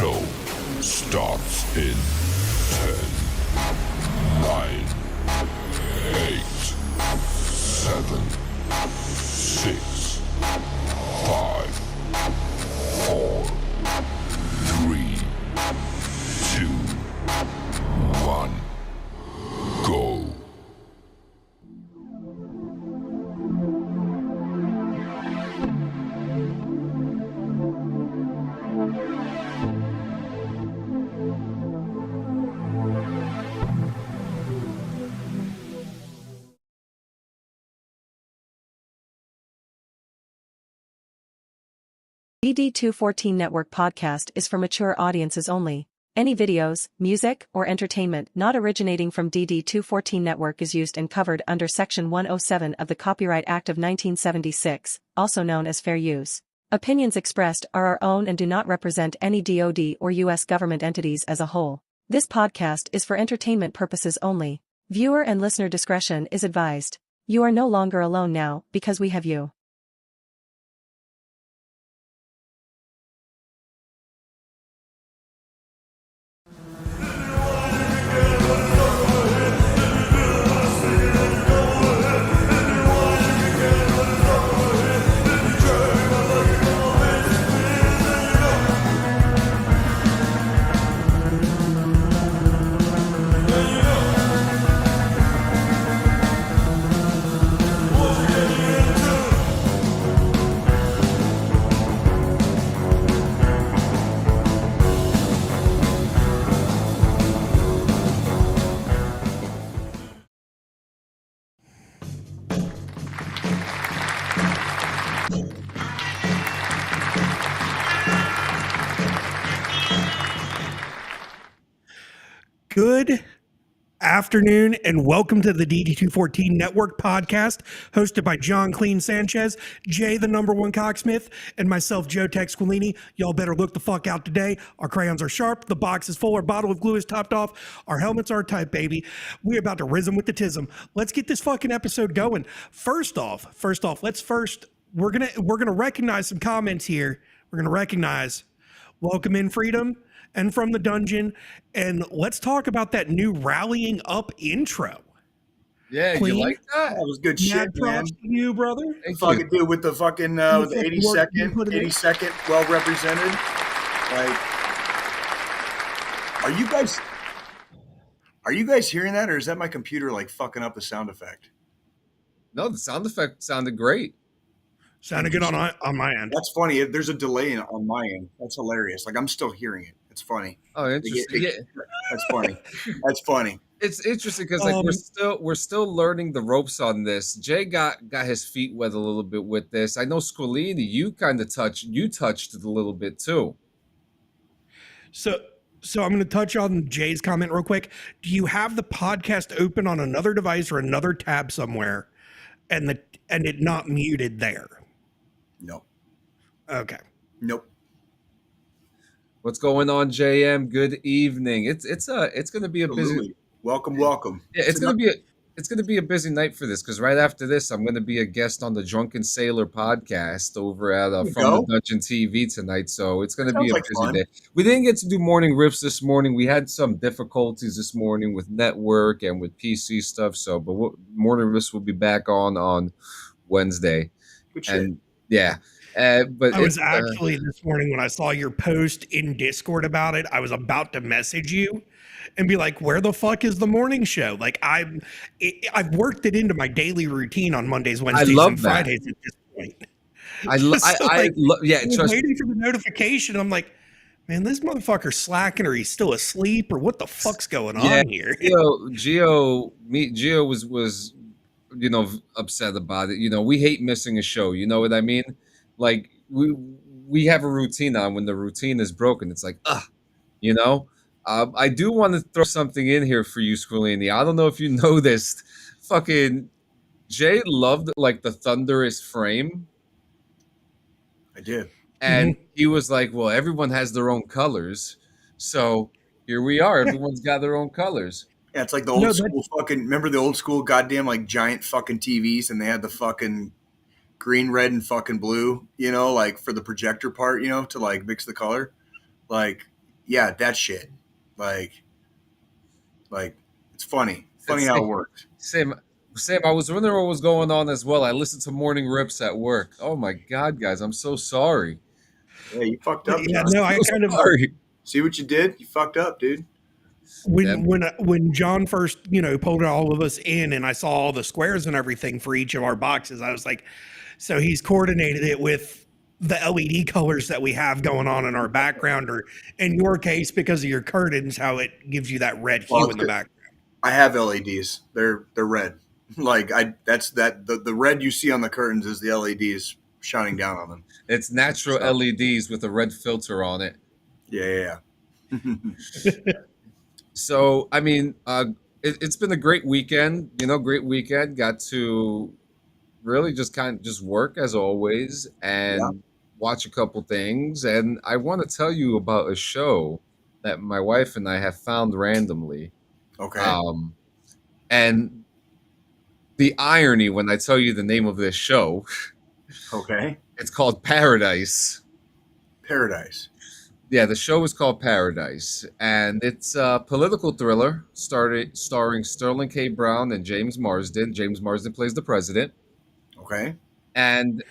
show starts in 10, 9, 8, 7, 6, 5, 4, 3, 2, 1, go. DD214 Network podcast is for mature audiences only. Any videos, music, or entertainment not originating from DD214 Network is used and covered under Section 107 of the Copyright Act of 1976, also known as fair use. Opinions expressed are our own and do not represent any DoD or U.S. government entities as a whole. This podcast is for entertainment purposes only. Viewer and listener discretion is advised. You are no longer alone now because we have you. Good afternoon and welcome to the DD214 Network podcast, hosted by John Clean Sanchez, Jay the number one cocksmith, and myself, Joe Tech Squillini. Y'all better look the fuck out today. Our crayons are sharp, the box is full, our bottle of glue is topped off, our helmets are tight, baby. We're about to rhythm with the tism. Let's get this fucking episode going. First off, we're gonna recognize some comments here. We're gonna recognize Welcome in Freedom and From the Dungeon, and let's talk about that new Rallying Up intro. Yeah, Clean. you like that? That was good Mad shit, man. props to you, brother. Fucking dude with the fucking with the 80-second, well represented. Like, are you guys hearing that, or is that my computer like fucking up the sound effect? No, the sound effect sounded great. Sounded good on my end. That's funny. There's a delay on my end. That's hilarious. Like, I'm still hearing it. It's funny. Oh, interesting. Yeah. That's funny. That's funny. It's interesting because like we're still learning the ropes on this. Jay got his feet wet a little bit with this. I know Squillini, you touched it a little bit too. So I'm going to touch on Jay's comment real quick. Do you have the podcast open on another device or another tab somewhere, and it not muted there? No. Okay. Nope. What's going on, JM? Good evening. It's going to be a busy. Welcome. Yeah, it's going to be a busy night for this because right after this, I'm going to be a guest on the Drunken Sailor podcast over at From the Dungeon TV tonight. So it's going to be a busy day. We didn't get to do morning riffs this morning. We had some difficulties this morning with network and with PC stuff. So, but morning riffs will be back on Wednesday. Good shit. And yeah. But I was actually this morning when I saw your post in Discord about it, I was about to message you and be like, where the fuck is the morning show? Like I've worked it into my daily routine on Mondays, Wednesdays, and Fridays at this point. Waiting for the notification. I'm like, man, this motherfucker's slacking, or he's still asleep, or what the fuck's going on here? Gio was upset about it. We hate missing a show. You know what I mean? Like we have a routine on. When the routine is broken, it's like, I do want to throw something in here for you, Squillini. I don't know if you know this. Fucking Jay loved like the thunderous frame. I did. And he was like, well, everyone has their own colors. So here we are. Everyone's got their own colors. Yeah, it's like the old school fucking, remember the old school goddamn like giant fucking TVs, and they had the fucking green, red, and fucking blue, like for the projector part, to like mix the color. Like, yeah, that shit. Like it's funny. Funny how it works. Same. I was wondering what was going on as well. I listened to morning rips at work. Oh my god, guys, I'm so sorry. Yeah, you fucked up, Yeah, John. no, I So kind of sorry. See what you did? You fucked up, dude. when John first pulled all of us in, and I saw all the squares and everything for each of our boxes, I was like, so he's coordinated it with the LED colors that we have going on in our background, or in your case, because of your curtains, how it gives you that red hue in the background. I have LEDs. They're red. The red you see on the curtains is the LEDs shining down on them. It's natural LEDs with a red filter on it. Yeah. So, I mean, it's been a great weekend. Great weekend. Got to really just work as always and watch a couple things. And I want to tell you about a show that my wife and I have found randomly. Okay. And the irony when I tell you the name of this show. Okay. It's called Paradise. Paradise. Yeah, the show is called Paradise, and it's a political thriller starring Sterling K. Brown and James Marsden. James Marsden plays the president. Okay. And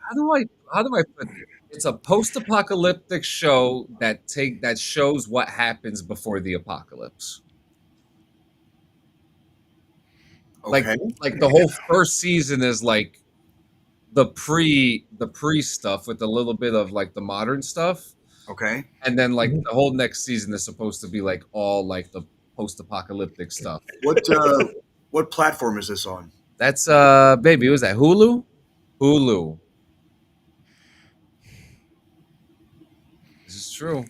how do I put it? It's a post-apocalyptic show that shows what happens before the apocalypse. Okay. Like the whole first season is like the pre stuff with a little bit of like the modern stuff. Okay. And then like the whole next season is supposed to be like all like the post-apocalyptic stuff. What platform is this on? That's baby, was that Hulu? Hulu. This is true.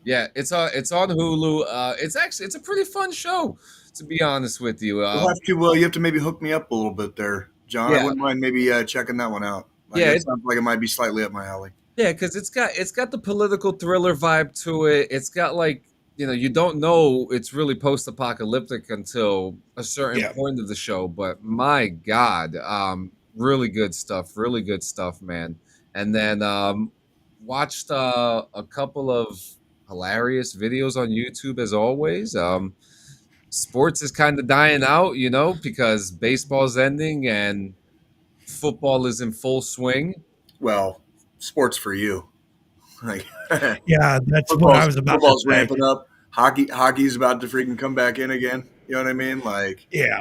Yeah, it's on Hulu. It's a pretty fun show, to be honest with you. You have to maybe hook me up a little bit there, John. Yeah. I wouldn't mind maybe checking that one out. It sounds like it might be slightly up my alley. Yeah, because it's got the political thriller vibe to it. It's got like, you don't know it's really post-apocalyptic until a certain point of the show. But my God, really good stuff, man. And then watched a couple of hilarious videos on YouTube as always. Sports is kind of dying out, because baseball's ending and football is in full swing. Well, sports for you. Like, yeah, that's what I was about to say. Football's ramping up. Hockey's about to freaking come back in again. You know what I mean? Like, yeah.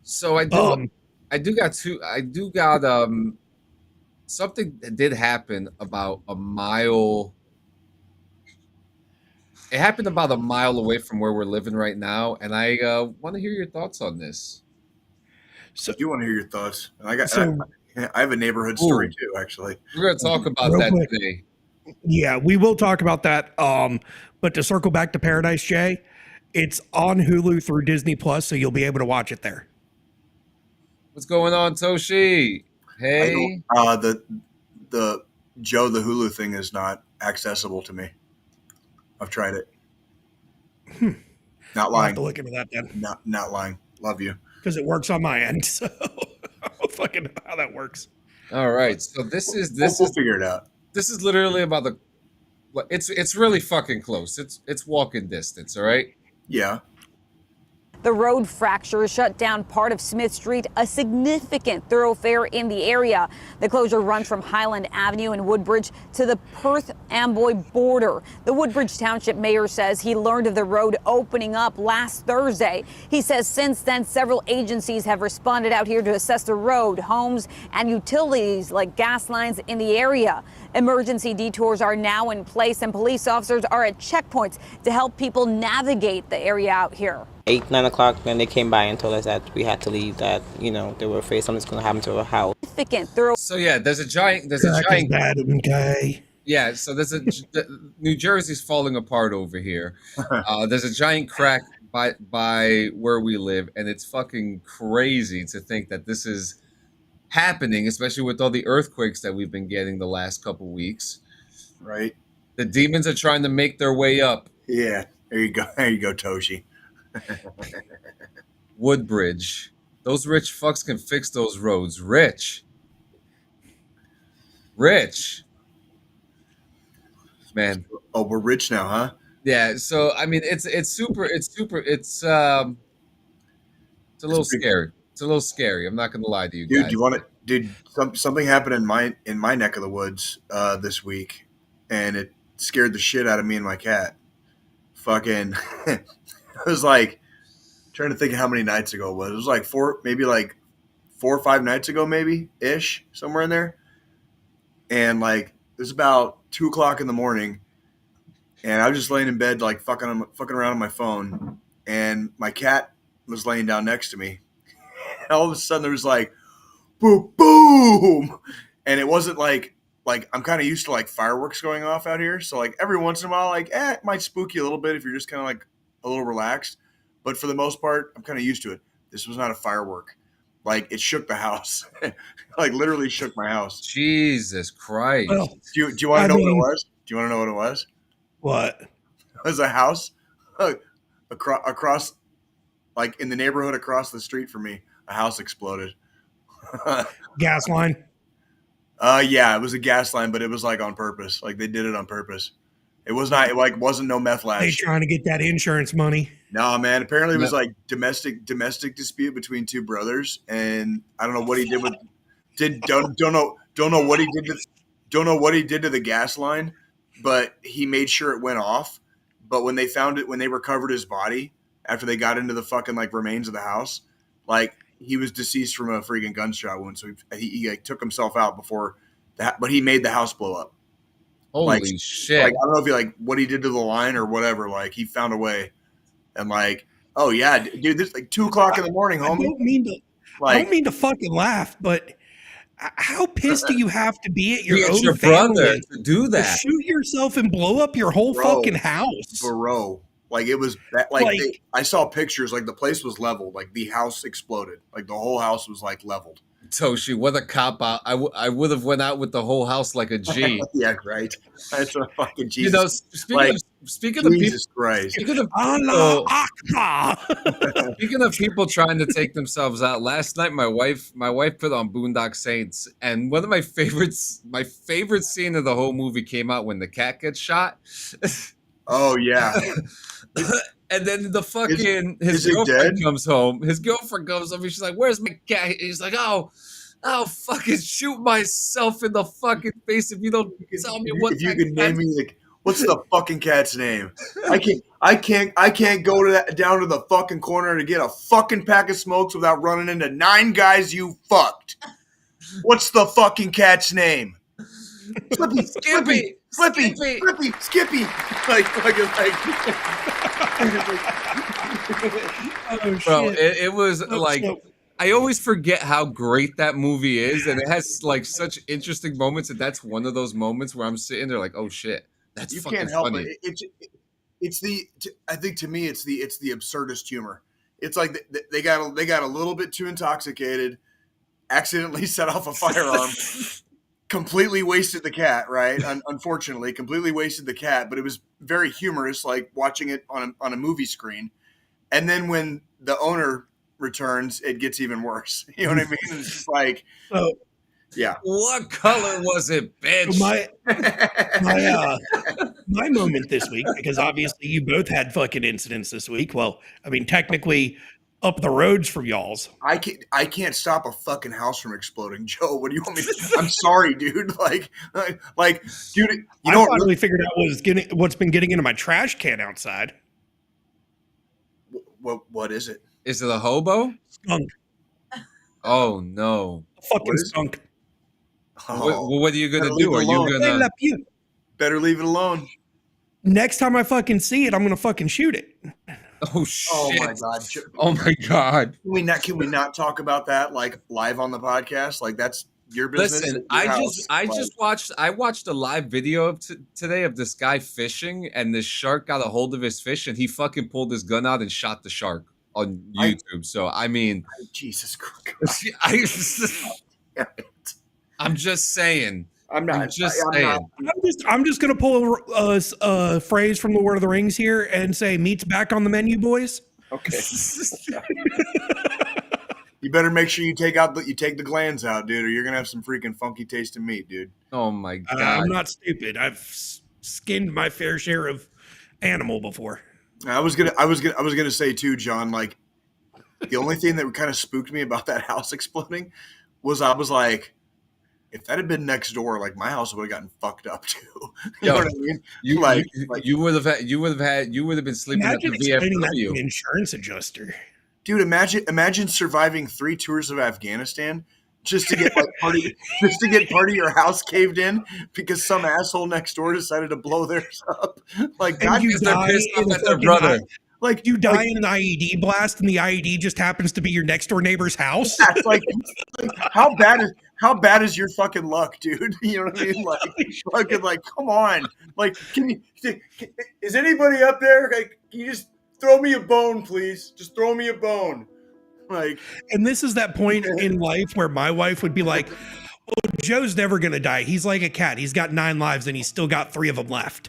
So I do got something that did happen about a mile. It happened about a mile away from where we're living right now, and I want to hear your thoughts on this. So, I do want to hear your thoughts. And I have a neighborhood story too, actually. We're going to talk about that today. Yeah, we will talk about that. But to circle back to Paradise, Jay, it's on Hulu through Disney Plus, so you'll be able to watch it there. What's going on, Toshi? Hey. The Joe the Hulu thing is not accessible to me. I've tried it. Not lying. I'll have to look into that then. Not lying. Love you. Because it works on my end, so I don't fucking know how that works. All right, so we'll figure it out. This is literally about it's really fucking close. It's walking distance, all right? Yeah. The road fracture shut down part of Smith Street, a significant thoroughfare in the area. The closure runs from Highland Avenue in Woodbridge to the Perth-Amboy border. The Woodbridge Township mayor says he learned of the road opening up last Thursday. He says since then, several agencies have responded out here to assess the road, homes, and utilities like gas lines in the area. Emergency detours are now in place, and police officers are at checkpoints to help people navigate the area out here. 8, 9 o'clock when they came by and told us that we had to leave, that, they were afraid something's going to happen to our house. So yeah, there's a giant yeah, so New Jersey's falling apart over here. There's a giant crack by where we live, and it's fucking crazy to think that this is happening, especially with all the earthquakes that we've been getting the last couple weeks. Right. The demons are trying to make their way up. Yeah, there you go, Toshi. Woodbridge. Those rich fucks can fix those roads. Rich. Man. Oh, we're rich now, huh? Yeah. So I mean, it's a little scary. It's a little scary. I'm not gonna lie to you Dude, guys. you want to? Dude, something happened in my neck of the woods this week, and it scared the shit out of me and my cat. Fucking, it was like trying to think of how many nights ago it was. It was like 4 or 5 nights ago, maybe ish, somewhere in there. And like it was about 2 o'clock in the morning, and I was just laying in bed, like fucking around on my phone, and my cat was laying down next to me. And all of a sudden, there was like, boom, boom, and it wasn't like I'm kind of used to like fireworks going off out here. So like every once in a while, like it might spook you a little bit if you're just kind of like a little relaxed. But for the most part, I'm kind of used to it. This was not a firework. Like it shook the house, like literally shook my house. Jesus Christ! Well, Do you want to know what it was? Do you want to know what it was? What? It was a house across, like in the neighborhood across the street from me. A house exploded. Gas line? Yeah, it was a gas line, but it was like on purpose. Like they did it on purpose. It was not like wasn't no meth lab. They shit. trying to get that insurance money. No, man. Apparently, it was like domestic dispute between two brothers, and I don't know what he did with. Don't know what he did. Don't know what he did to the gas line, but he made sure it went off. But when they found it, when they recovered his body after they got into the fucking like remains of the house, like he was deceased from a freaking gunshot wound. So he like, took himself out before that, but he made the house blow up. Holy like, shit! Like I don't know if he like what he did to the line or whatever. Like he found a way, and like, oh yeah, dude, this like 2 o'clock in the morning, homie. I don't mean to fucking laugh, but how pissed do you have to be at your It's own your family brother to do that? to shoot yourself and blow up your whole fucking house, bro. Like it was I saw pictures. Like the place was leveled. Like the house exploded. Like the whole house was like leveled. Toshi, what a cop out! I would have went out with the whole house like a G. Yeah, right. That's a fucking Jesus. You know, speaking of Jesus Christ. Speaking of people trying to take themselves out, last night my wife put on Boondock Saints, and one of my favorite scene of the whole movie came out when the cat gets shot. Oh yeah. And then his girlfriend comes home. His girlfriend comes home and she's like, "Where's my cat?" And he's like, "Oh, I'll fucking shoot myself in the fucking face if you don't tell me what." If you can name me, like, what's the fucking cat's name? I can't go down to the fucking corner to get a fucking pack of smokes without running into 9 guys you fucked. What's the fucking cat's name? Skippy. Oh, bro, shit. it was like I always forget how great that movie is, and it has like such interesting moments, and that's one of those moments where I'm sitting there like, oh shit, that's you fucking can't help funny. I think to me it's the absurdist humor. It's like they got a little bit too intoxicated, accidentally set off a firearm. Completely wasted the cat, right? Unfortunately, completely wasted the cat, but it was very humorous, like watching it on a movie screen. And then when the owner returns, it gets even worse. You know what I mean? It's just like, yeah. What color was it, bitch? My moment this week, because obviously you both had fucking incidents this week. Well, I mean, technically up the roads from y'all's. I can't stop a fucking house from exploding, Joe. What do you want me to do? I'm sorry, dude. Like, dude, you I finally figured out what's been getting into my trash can outside. What is it? Is it a hobo? Skunk. Oh no! Fucking skunk. What are you gonna do? Are you gonna better leave it alone? Next time I fucking see it, I'm gonna fucking shoot it. Oh shit! Oh my god! Oh my god! Can we not talk about that like live on the podcast? Like that's your business. Listen, I watched a live video today of this guy fishing, and this shark got a hold of his fish, and he fucking pulled his gun out and shot the shark on YouTube. So I mean, Jesus Christ! I'm just saying. I'm just gonna pull a phrase from the Lord of the Rings here and say, "Meat's back on the menu, boys." Okay. You better make sure you take the glands out, dude, or you're gonna have some freaking funky tasting meat, dude. Oh my god! I'm not stupid. I've skinned my fair share of animal before. I was gonna say too, John. Like, the only thing that kind of spooked me about that house exploding was I was like, if that had been next door, like my house would have gotten fucked up too. You know what I mean? You would have been sleeping Imagine at the explaining that to VFW. an insurance adjuster. Dude, imagine surviving 3 tours of Afghanistan just to get like part of your house caved in because some asshole next door decided to blow theirs up. Like, God, you They're die pissed in off a at their fucking brother. like You die in an IED blast, and the IED just happens to be your next door neighbor's house. that's like how bad is your fucking luck, dude? You know what I mean? Like, fucking, like, come on. Like, is anybody up there? Like, can you just throw me a bone, please? Just throw me a bone. Like, And this is that point in life where my wife would be like, "Well, Joe's never going to die. He's like a cat. He's got 9 lives, and he's still got 3 of them left."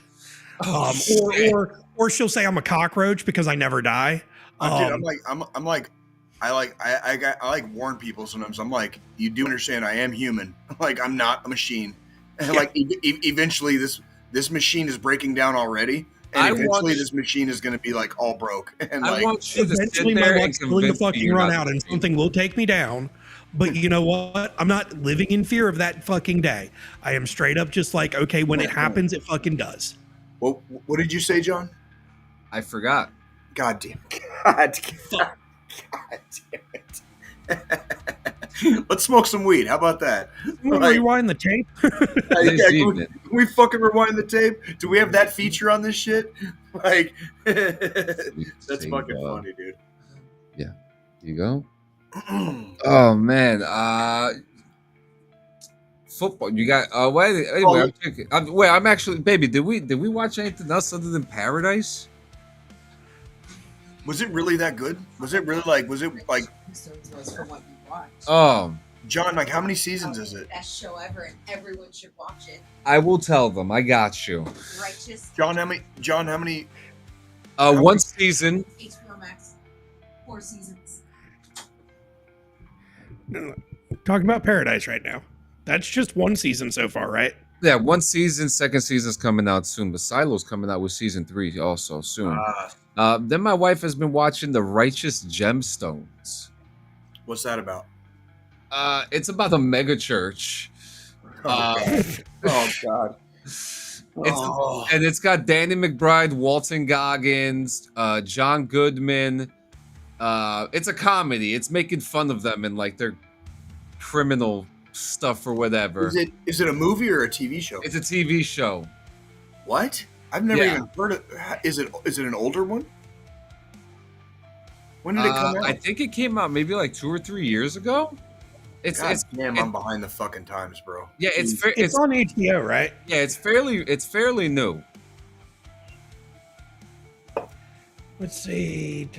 Or she'll say I'm a cockroach because I never die. dude, I like warn people sometimes. I'm like, you do understand I am human. Like, I'm not a machine. And like, eventually this machine is breaking down already. And eventually this machine is going to be like all broke. And I like, want you to sit Eventually, there my and luck's going to convince me fucking you're run not out, and listening. something will take me down. But you know what? I'm not living in fear of that fucking day. I am straight up just like, okay, when it happens, it fucking does. what did you say, John? I forgot. God damn it. Let's smoke some weed. How about that? We'll Like, rewind the tape. can we fucking rewind the tape? Do we have that feature on this shit? Like, that's fucking funny, dude. Yeah. You go. Oh man. Football. You got anyway, I'm actually, baby, did we watch anything else other than Paradise? Was it really that good? Was it like Episodes was from what you watched. John, like, how many seasons is it? Best show ever, and everyone should watch it. I will tell them. I got you. Righteous. John, how many? One season. HBO Max. 4 seasons. No, talking about Paradise right now. That's just 1 season so far, right? Yeah, 1 season. Second season's coming out soon. But Silo's coming out with season 3 also soon. Then my wife has been watching The Righteous Gemstones. What's that about? It's about a mega church. Oh God. And it's got Danny McBride, Walton Goggins, John Goodman. It's a comedy. It's making fun of them and like their criminal stuff or whatever. Is it a movie or a TV show? It's a TV show. What? I've never even heard of. Is it an older one? When did it come out? I think it came out maybe like 2 or 3 years ago. I'm behind the fucking times, bro. Yeah, It's on HBO, right? Yeah, it's fairly new. Let's see.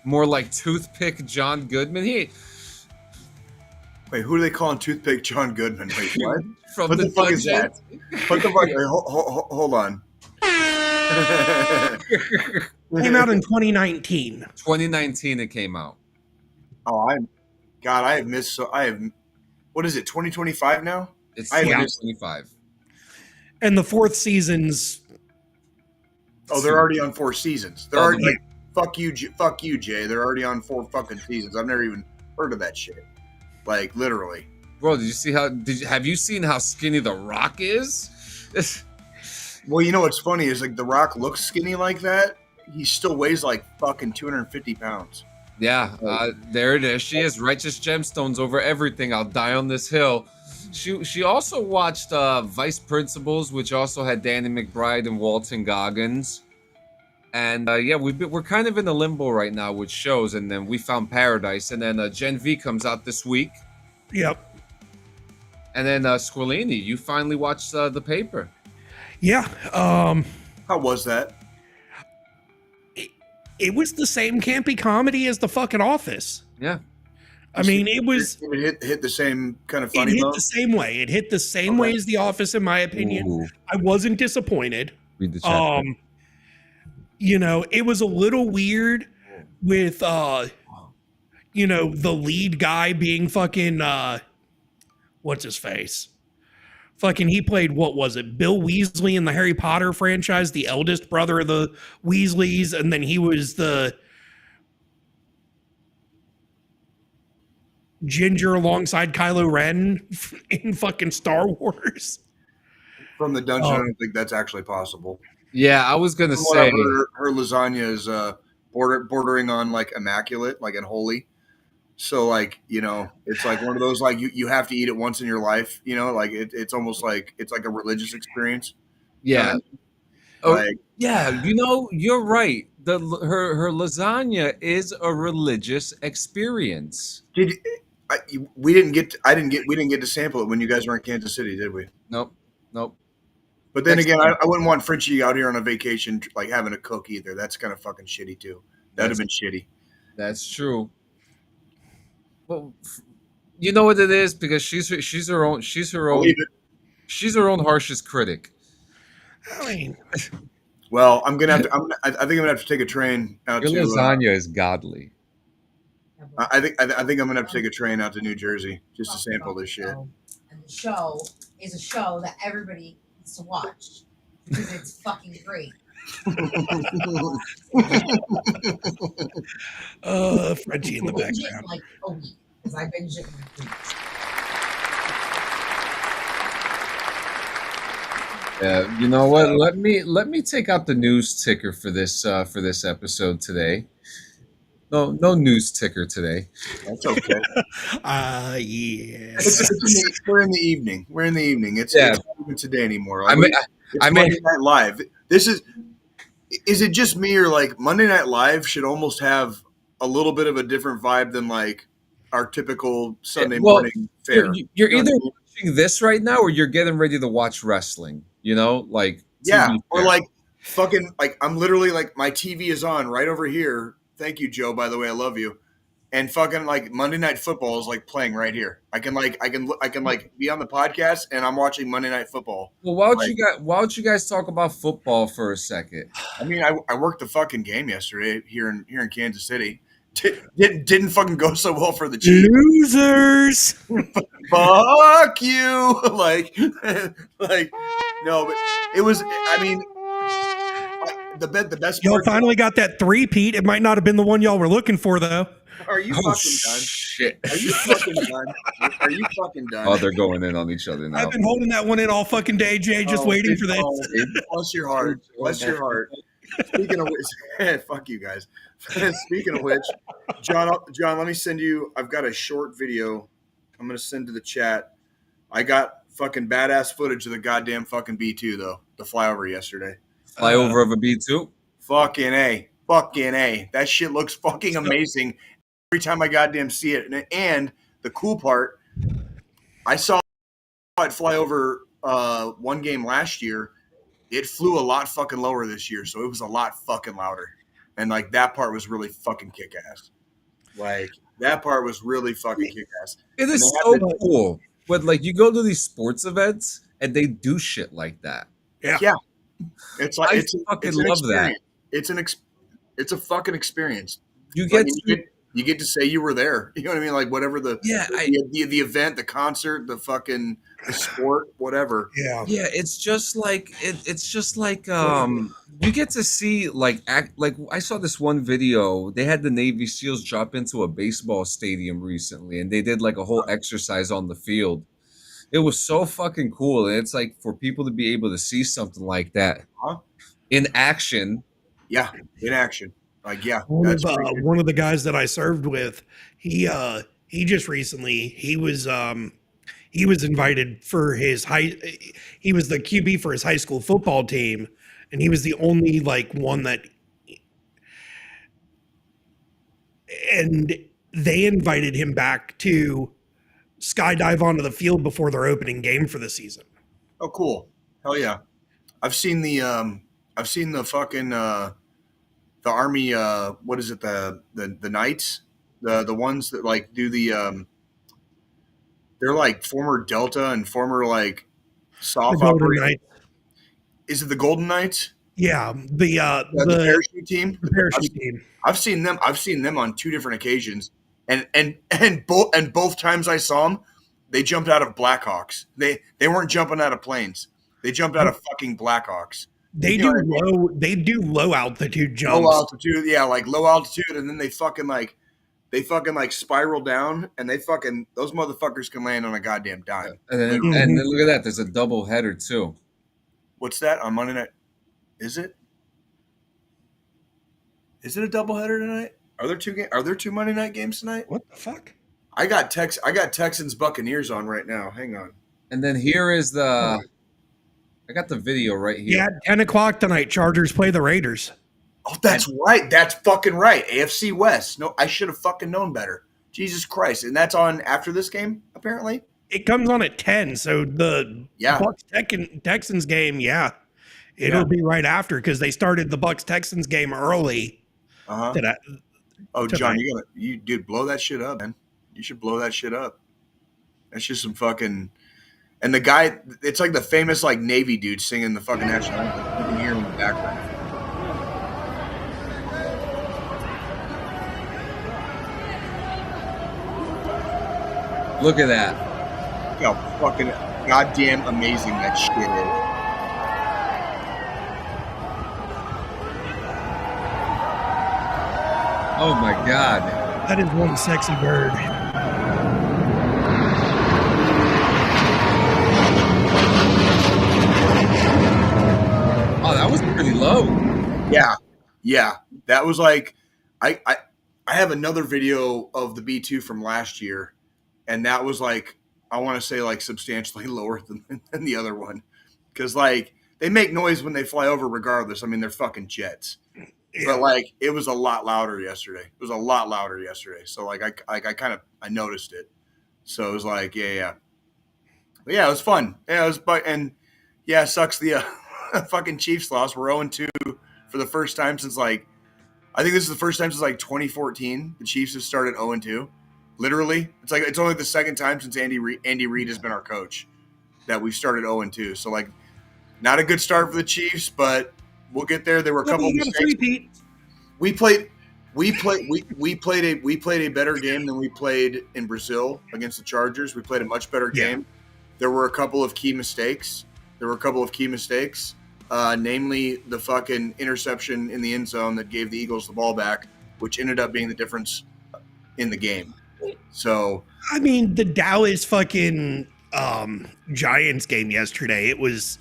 More like Toothpick John Goodman. Wait, who are they calling Toothpick John Goodman? Wait, what? From What the fuck is Dungeon. that? What the fuck? Wait, hold on. Came out in 2019. 2019 it came out. Oh, I have missed. What is it? 2025 now? It's I have 2025. And the 4th season's. Oh, they're already on 4 seasons. They're already like, fuck you, Jay. They're already on 4 fucking seasons. I've never even heard of that shit. Like, literally. Bro, have you seen how skinny The Rock is? Well, you know what's funny is like The Rock looks skinny like that. He still weighs like fucking 250 pounds. Yeah, there it is. She is Righteous Gemstones over everything. I'll die on this hill. She also watched Vice Principals, which also had Danny McBride and Walton Goggins. And yeah, we're kind of in a limbo right now with shows. And then we found Paradise, and then Gen V comes out this week. Yep. And then Squillini, you finally watched The Paper. Yeah. How was that? It was the same campy comedy as The fucking Office. Yeah. I mean, it was. It hit the same kind of It funny hit bone? the same way. It hit the same way as The Office, in my opinion. Ooh. I wasn't disappointed. Read the chat. You know, it was a little weird with you know, the lead guy being fucking what's his face? Fucking, he played, what was it, Bill Weasley in the Harry Potter franchise, the eldest brother of the Weasleys, and then he was the ginger alongside Kylo Ren in fucking Star Wars. From the dungeon, I don't think that's actually possible. Yeah, I was gonna say her lasagna is bordering on like immaculate, like unholy. So like, you know, it's like one of those like you have to eat it once in your life. You know, like it's almost like it's like a religious experience. yeah. Like, Yeah, you know, you're right. Her lasagna is a religious experience. we didn't get to sample it when you guys were in Kansas City, did we? Nope. But then Next again, time. I wouldn't want Frenchie out here on a vacation like having a cook either. That's kind of fucking shitty too. That'd have been shitty. That's true. Well, you know what it is, because she's her own harshest critic. I mean, Well, I'm gonna have to. I think I'm gonna have to take a train out Your to. lasagna is godly. I think I'm gonna have to take a train out to New Jersey just to sample this shit. And the show is a show that everybody needs to watch because it's fucking great. Frenchie in the I binged it background. in like a week because I binged it in like weeks. Yeah, you know what? Let me take out the news ticker for this episode today. No news ticker today. That's okay. Yeah. We're in the evening. It's not even today anymore. Like, it's Monday Night Live. Is it just me, or like Monday Night Live should almost have a little bit of a different vibe than like our typical Sunday morning fare? You're either watching this right now or you're getting ready to watch wrestling. You know, like TV or like fucking like I'm literally like my TV is on right over here. Thank you, Joe. By the way, I love you. And fucking like Monday Night Football is like playing right here. I can be on the podcast and I'm watching Monday Night Football. Well, why don't you guys talk about football for a second? I mean, I worked the fucking game yesterday here in Kansas City. Didn't fucking go so well for the Chiefs. Losers. Fuck you. like no, but it was. I mean, the best. Y'all finally got that three-peat. It might not have been the one y'all were looking for, though. Are you fucking done? Shit. Are you fucking done? Are you fucking done? Oh, they're going in on each other now. I've been holding that one in all fucking day, Jay, just waiting for this. Bless your heart. Bless your heart. Speaking of which, fuck you guys. Speaking of which, John, let me send you. I've got a short video. I'm gonna send to the chat. I got fucking badass footage of the goddamn fucking B2 though. The flyover yesterday. Flyover of a B2. Fucking A. That shit looks fucking amazing every time I goddamn see it. And the cool part, I saw it fly over one game last year. It flew a lot fucking lower this year, so it was a lot fucking louder. And like that part was really fucking kick ass. Like that part was really fucking kick ass. It is so cool. But like you go to these sports events and they do shit like that. Yeah. It's like I fucking love that. It's a fucking experience. You get you get to say you were there. You know what I mean? Like whatever the event, the concert, the sport, whatever. Yeah. Yeah, it's just like you get to see like I saw this one video. They had the Navy SEALs drop into a baseball stadium recently, and they did like a whole exercise on the field. It was so fucking cool, and it's like for people to be able to see something like that in action. Yeah, in action. Like one of the guys that I served with, he just recently he was invited for he was the QB for his high school football team, and he was the only like one that, and they invited him back to skydive onto the field before their opening game for the season. Oh, cool. Hell yeah. I've seen the fucking the Army, what is it, the Knights, the ones that like do the they're like former Delta and former like soft operation. Is it the Golden Knights? Yeah, the parachute team. The parachute team. I've seen them on two different occasions, and both times I saw them, They jumped out of Blackhawks. They weren't jumping out of planes. They jumped out of fucking Blackhawks. They do low altitude jumps. Low altitude, yeah, like low altitude, and then they fucking spiral down, and those motherfuckers can land on a goddamn dime. And then look at that. There's a double header too. What's that on Monday night? Is it? Is it a doubleheader tonight? Are there two Monday night games tonight? What the fuck? I got Texans Buccaneers on right now. Hang on. And then here is the. I got the video right here. Yeah, 10 o'clock tonight. Chargers play the Raiders. Oh, that's right. That's fucking right. AFC West. No, I should have fucking known better. Jesus Christ. And that's on after this game, apparently? It comes on at 10. So the Bucks Texans game, it'll be right after because they started the Bucks Texans game early. John, you dude, blow that shit up, man. You should blow that shit up. That's just some fucking. And the guy, it's like the famous like Navy dude singing the fucking national anthem. You can hear him in the background. Look at that. Look how fucking goddamn amazing that shit is. Oh my God. That is one sexy bird. Oh, that was pretty low. Yeah. That was like, I have another video of the B2 from last year, and that was like, I want to say like substantially lower than the other one, because like they make noise when they fly over regardless. I mean, they're fucking jets. Yeah. But like it was a lot louder yesterday. So like I noticed it. So it was like yeah, it was fun. Yeah, it was. But it sucks the fucking Chiefs loss. We're 0-2 for the first time since like I think this is the first time since like 2014 the Chiefs have started 0-2. Literally, it's only the second time since Andy Reid has been our coach that we've started 0-2. So like, not a good start for the Chiefs, but we'll get there. There were a couple of mistakes. We played a better game than we played in Brazil against the Chargers. We played a much better game. There were a couple of key mistakes. Namely the fucking interception in the end zone that gave the Eagles the ball back, which ended up being the difference in the game. So I mean, the Dallas fucking Giants game yesterday, it was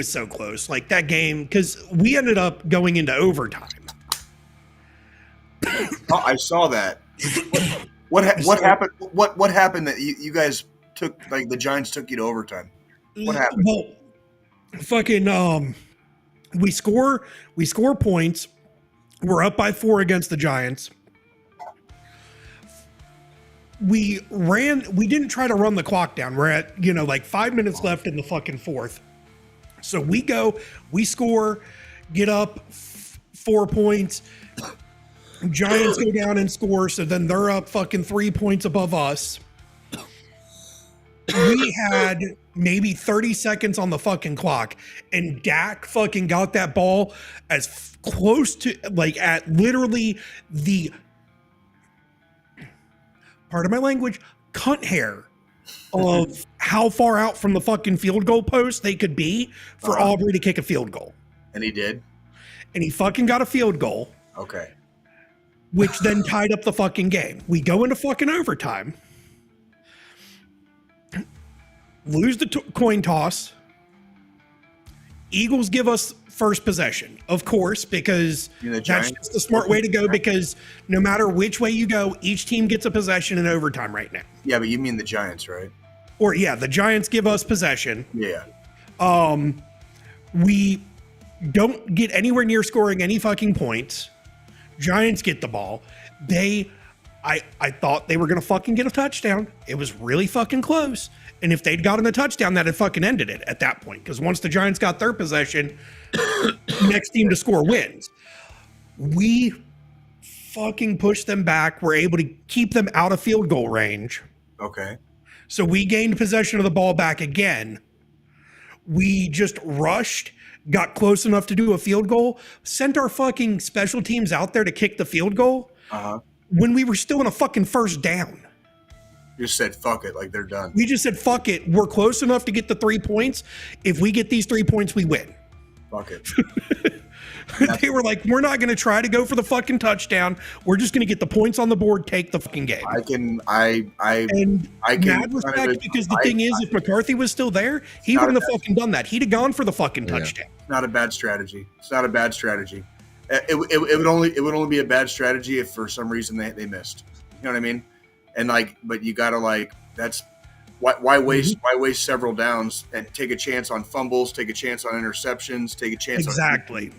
so close. Like that game, because we ended up going into overtime. Oh, I saw that. What happened? What happened that you guys took, like the Giants took you to overtime? What happened? Well, fucking we score points. We're up by 4 against the Giants. We didn't try to run the clock down. We're at, like 5 minutes left in the fucking fourth. So we score, get up 4 points. Giants go down and score. So then they're up fucking 3 points above us. We had maybe 30 seconds on the fucking clock, and Dak fucking got that ball as close to like at literally the, pardon my language, cunt hair of how far out from the fucking field goal post they could be for Aubrey to kick a field goal. And he did. And he fucking got a field goal. Okay. Which then tied up the fucking game. We go into fucking overtime. Lose the coin toss. Eagles give us first possession, of course, because that's just the smart way to go, because no matter which way you go, each team gets a possession in overtime right now. Yeah, but you mean the Giants, right? Or yeah, the Giants give us possession. Yeah. We don't get anywhere near scoring any fucking points. Giants get the ball. I thought they were going to fucking get a touchdown. It was really fucking close. And if they'd gotten the touchdown, that had fucking ended it at that point. Because once the Giants got their possession, next team to score wins. We fucking pushed them back. We're able to keep them out of field goal range. Okay. So we gained possession of the ball back again. We just rushed, got close enough to do a field goal, sent our fucking special teams out there to kick the field goal when we were still in a fucking first down. Just said fuck it, like they're done. We just said fuck it. We're close enough to get the 3 points. If we get these 3 points, we win. Fuck it. They were like, we're not going to try to go for the fucking touchdown. We're just going to get the points on the board, take the fucking game. I can mad respect, because the thing is, if McCarthy was still there, he wouldn't have fucking done that. He'd have gone for the fucking touchdown. Not a bad strategy. It's not a bad strategy. It would only be a bad strategy if for some reason they missed. You know what I mean? And like, but you gotta like, that's why waste several downs and take a chance on fumbles, take a chance on interceptions, take a chance exactly.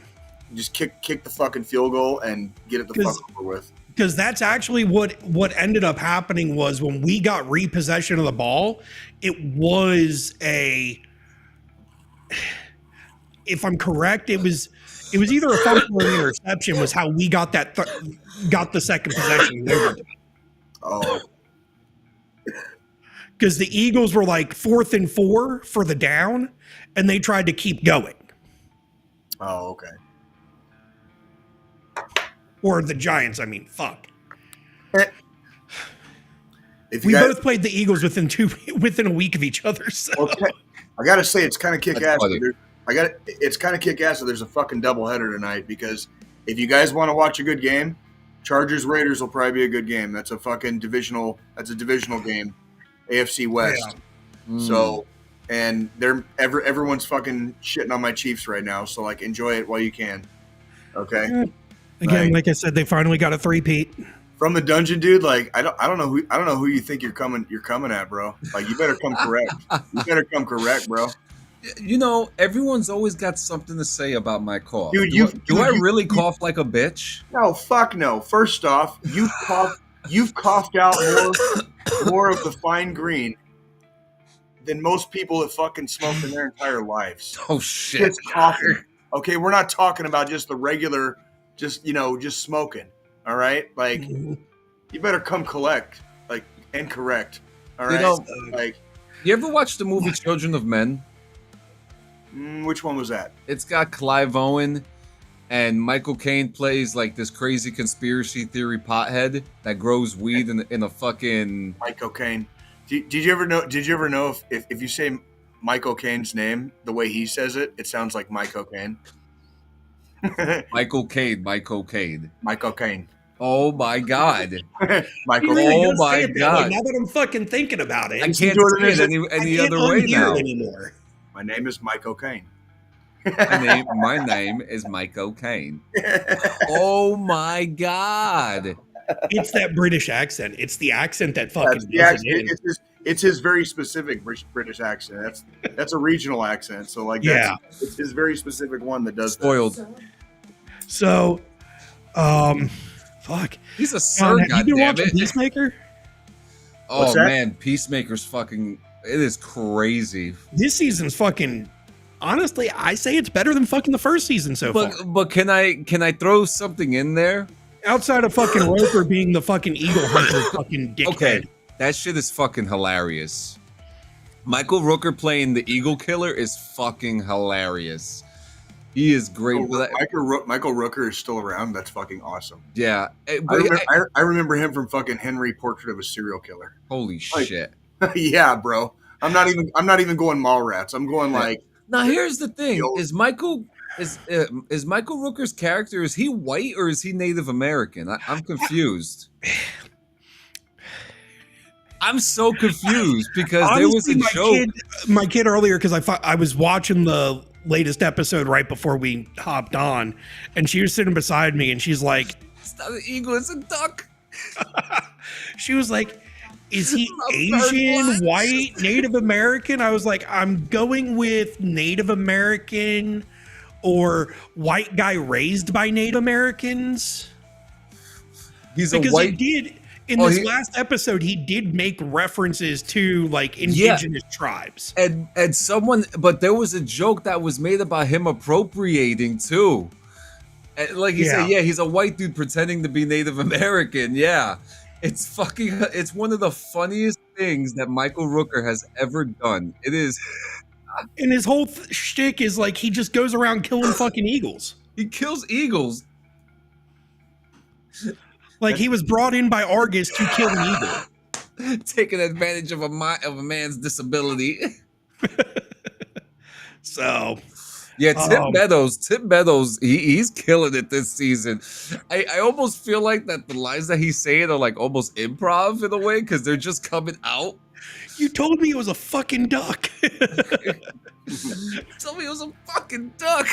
Just kick the fucking field goal and get it the fuck over with. Because that's actually what ended up happening was when we got repossession of the ball, it was if I'm correct, it was either a fumble or an interception was how we got that got the second possession. Oh. Because the Eagles were like 4th and 4 for the down, and they tried to keep going. Oh, okay. Or the Giants, I mean, fuck. We both played the Eagles within a week of each other. So. Okay. I gotta say, it's kind of kick ass. It's kind of kick ass that there's a fucking doubleheader tonight, because if you guys want to watch a good game, Chargers Raiders will probably be a good game. That's a fucking divisional game, AFC West. Yeah. So, and everyone's fucking shitting on my Chiefs right now. So like, enjoy it while you can. Okay. Again, like I said, they finally got a 3-peat. From the dungeon, dude. Like I don't know who you think you're coming at, bro. Like you better come correct. You better come correct, bro. You know, everyone's always got something to say about my cough. Dude, do I really cough like a bitch? No, fuck no. First off, you've coughed out more of the fine green than most people that fucking smoke in their entire lives. Oh shit. It's coughing. Okay, we're not talking about just the regular, just smoking. All right, like you better come correct. All right, like you ever watch the movie Children of Men? Which one was that? It's got Clive Owen and Michael Caine plays like this crazy conspiracy theory pothead that grows weed in a fucking Michael Caine. Did you ever know if you say Michael Caine's name the way he says it, it sounds like Michael Caine. Michael Caine. Oh my god. Michael. Oh my god. Now that I'm fucking thinking about it, I can't say it any other way now. Anymore. My name is Michael Caine. My name is Michael Caine. Oh my god. It's that British accent. It's the accent that fucking it's his very specific British accent. That's a regional accent. So like it's his very specific one that does spoiled. That. So fuck. He's a sir, goddammit. Peacemaker? Oh man, Peacemaker's fucking it is crazy. This season's fucking honestly, I say it's better than fucking the first season so far. But can I throw something in there? Outside of fucking Roker being the fucking eagle hunter fucking dickhead. Okay, that shit is fucking hilarious. Michael Rooker playing the eagle killer is fucking hilarious. He is great. Michael Rooker is still around. That's fucking awesome. Yeah. I remember him from fucking Henry, Portrait of a Serial Killer. Holy shit. Yeah, bro. I'm not even going Mallrats. I'm going like. Now here's the thing: is Michael Rooker's character, is he white or is he Native American? I'm confused. I'm so confused because honestly, there was a joke. My kid earlier, because I was watching the latest episode right before we hopped on, and she was sitting beside me, and she's like, "It's not an eagle, it's a duck." She was like, "Is he Asian, white, Native American?" I was like, "I'm going with Native American or white guy raised by Native Americans." He's a white. He did in this last episode. He did make references to like indigenous tribes, and someone. But there was a joke that was made about him appropriating too. And like he said, he's a white dude pretending to be Native American. Yeah. It's one of the funniest things that Michael Rooker has ever done. It is. And his whole shtick is like he just goes around killing fucking eagles. He kills eagles. Like he was brought in by Argus to kill an eagle. taking advantage of a man's disability. So, yeah, Tim Meadows, he's killing it this season. I almost feel like that the lines that he's saying are like almost improv in a way because they're just coming out. you told me it was a fucking duck. Tell me it was a fucking duck.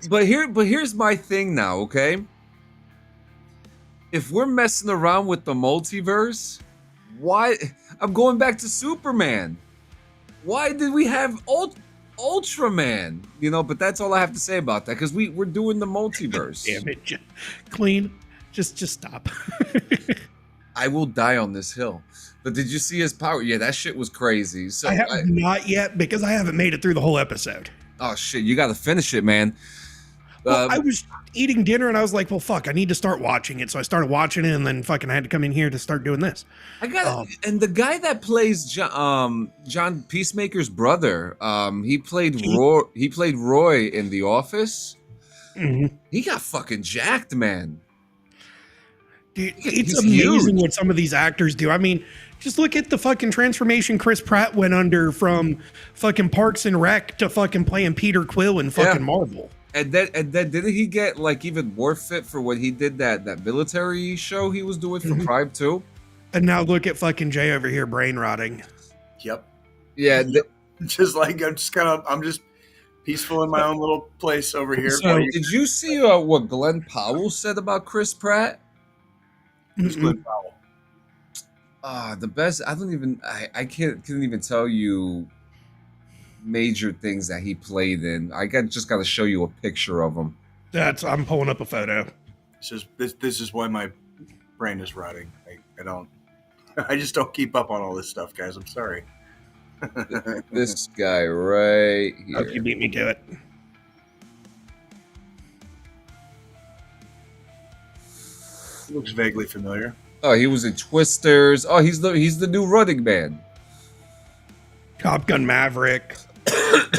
But here's my thing now, okay? If we're messing around with the multiverse, why? I'm going back to Superman. Why did we have Ultraman? You know, but that's all I have to say about that because we're doing the multiverse. Damn it, Clean. Just stop. I will die on this hill. But did you see his power? Yeah, that shit was crazy. So I have not yet because I haven't made it through the whole episode. Oh shit, you got to finish it, man. Well, I was eating dinner and I was like, well, fuck, I need to start watching it. So I started watching it and then fucking I had to come in here to start doing this. I got and the guy that plays John Peacemaker's brother, he played Roy in The Office. Mm-hmm. He got fucking jacked, man. Dude, it's amazing what some of these actors do. I mean, just look at the fucking transformation Chris Pratt went under from fucking Parks and Rec to fucking playing Peter Quill in fucking Marvel. And then didn't he get like even more fit for what he did that military show he was doing for Prime 2? And now look at fucking Jay over here brain rotting. Yep. Yeah. Just like I'm just peaceful in my own little place over here. So, did you see what Glenn Powell said about Chris Pratt? Who's Glenn Powell? The best. I couldn't even tell you major things that he played in. Just got to show you a picture of him. I'm pulling up a photo. This is why my brain is rotting. I just don't keep up on all this stuff, guys. I'm sorry. This guy right here. Oh, you beat me to it. Looks vaguely familiar. Oh, he was in Twisters. Oh, he's the new Running Man. Top Gun Maverick.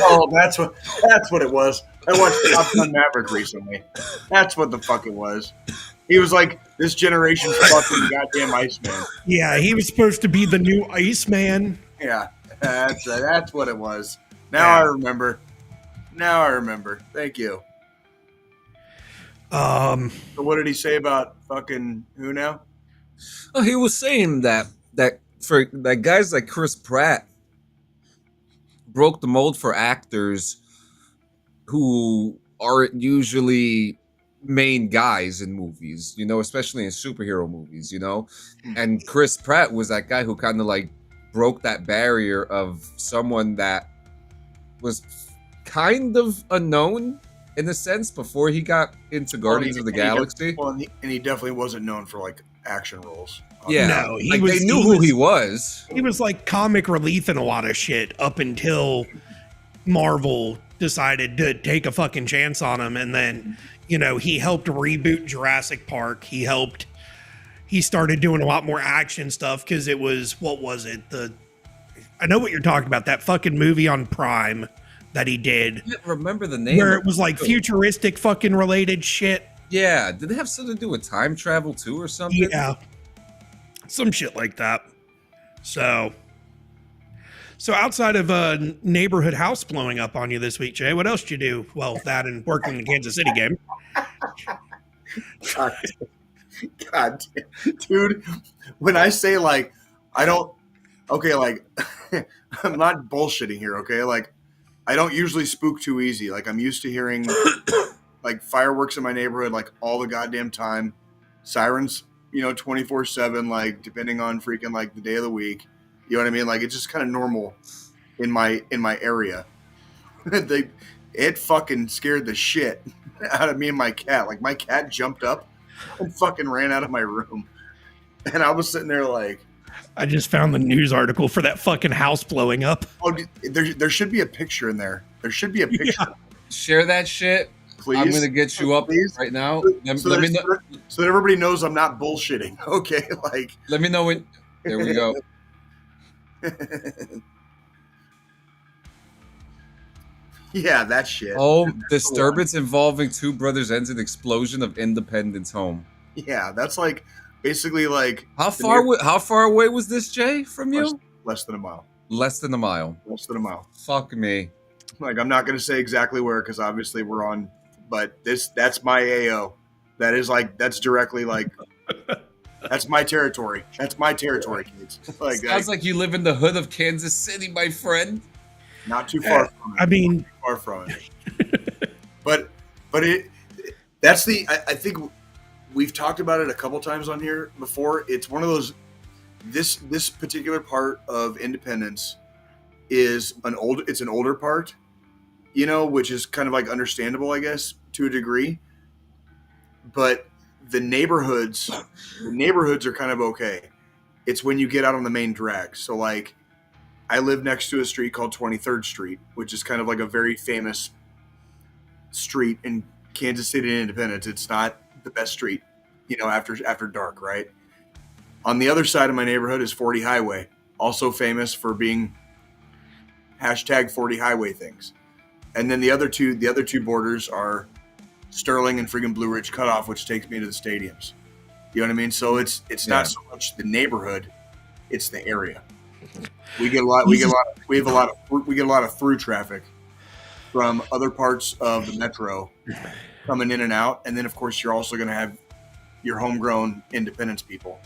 Oh, that's what it was. I watched Top Gun Maverick recently. That's what the fuck it was. He was like this generation's fucking goddamn Iceman. Yeah, he was supposed to be the new Iceman. Yeah, that's what it was. Now I remember. Thank you. So what did he say about fucking who now? Oh, he was saying that for that guys like Chris Pratt broke the mold for actors who aren't usually main guys in movies, you know, especially in superhero movies, you know. And Chris Pratt was that guy who kind of like broke that barrier of someone that was kind of unknown in a sense before he got into Guardians of the Galaxy. He definitely wasn't known for like action roles. Yeah, no, they knew who he was. He was like comic relief in a lot of shit up until Marvel decided to take a fucking chance on him. And then, you know, he helped reboot Jurassic Park. He started doing a lot more action stuff because it was, what was it? I know what you're talking about. That fucking movie on Prime that he did. I can't remember the name. Where it was like futuristic fucking related shit. Yeah. Did it have something to do with time travel too or something? Yeah. Some shit like that. So outside of a neighborhood house blowing up on you this week, Jay, what else did you do? Well, that and working the Kansas City game. God damn. Dude, when I say like, I'm not bullshitting here, okay? Like, I don't usually spook too easy. Like, I'm used to hearing like fireworks in my neighborhood like all the goddamn time. Sirens, you know, 24/7, like depending on freaking like the day of the week. You know what I mean? Like it's just kind of normal in my area. It fucking scared the shit out of me and my cat. Like my cat jumped up and fucking ran out of my room. And I was sitting there like, I just found the news article for that fucking house blowing up. Oh, there should be a picture in there. There should be a picture. Yeah. Share that shit. Please. I'm going to get you up right now. Let me know. So that everybody knows I'm not bullshitting. Okay. Like, let me know when. There we go. Yeah, that shit. Oh, disturbance involving two brothers ends in explosion of Independence home. Yeah, that's like basically like How far away was this, Jay, from you? Less than a mile. Less than a mile. Less than a mile. Fuck me. Like, I'm not going to say exactly where because obviously we're on, but that's my AO. That is like, that's directly like, that's my territory. That's my territory, kids. Like, sounds like you live in the hood of Kansas City, my friend. Not too far from it. I mean, not too far from it. but that's I think we've talked about it a couple times on here before. It's one of those, this particular part of Independence is an older part, you know, which is kind of like understandable, I guess, to a degree. But the neighborhoods are kind of okay. It's when you get out on the main drag. So like, I live next to a street called 23rd Street, which is kind of like a very famous street in Kansas City and Independence. It's not the best street, you know, after dark, right? On the other side of my neighborhood is 40 Highway, also famous for being hashtag 40 Highway things. And then the other two borders are Sterling and friggin' Blue Ridge Cutoff, which takes me to the stadiums. You know what I mean? So it's not so much the neighborhood, it's the area. We get a lot of through traffic from other parts of the metro coming in and out, and then of course you're also going to have your homegrown Independence people.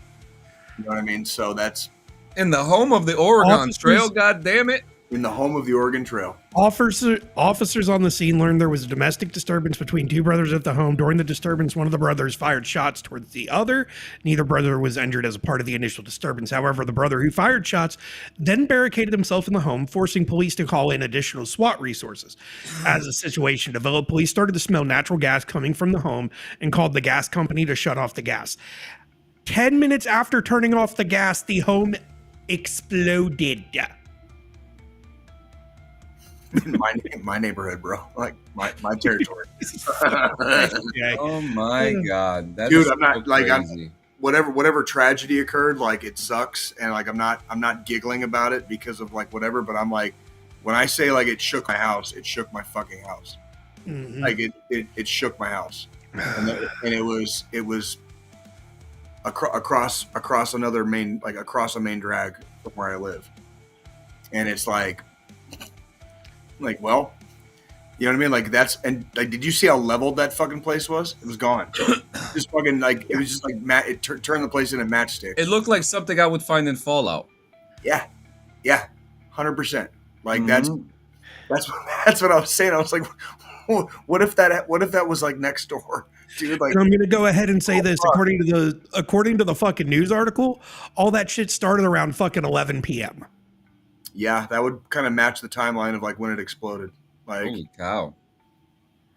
You know what I mean? So that's in the home of the Oregon Trail. God damn it! In the home of the Oregon Trail. Officers on the scene learned there was a domestic disturbance between two brothers at the home. During the disturbance, one of the brothers fired shots towards the other. Neither brother was injured as a part of the initial disturbance. However, the brother who fired shots then barricaded himself in the home, forcing police to call in additional SWAT resources. As the situation developed, police started to smell natural gas coming from the home and called the gas company to shut off the gas. 10 minutes after turning off the gas, the home exploded. my neighborhood, bro. Like my territory. Oh my god, that's dude! I'm not like crazy. Whatever tragedy occurred. Like, it sucks, and like I'm not giggling about it because of like whatever. But I'm like, when I say like it shook my house, it shook my fucking house. Mm-hmm. Like it shook my house, and it was across another main, like across a main drag from where I live, and it's like, well, you know what I mean? Like, that's, and like, did you see how leveled that fucking place was? It was gone. Just fucking like, it was just like it turned the place into matchsticks. It looked like something I would find in Fallout. Yeah, 100%. Like, that's what I was saying. I was like, what if that was like next door, dude? Like, and I'm gonna go ahead and say this. According to the fucking news article, all that shit started around fucking 11 p.m. Yeah, that would kind of match the timeline of like when it exploded. Like, holy cow!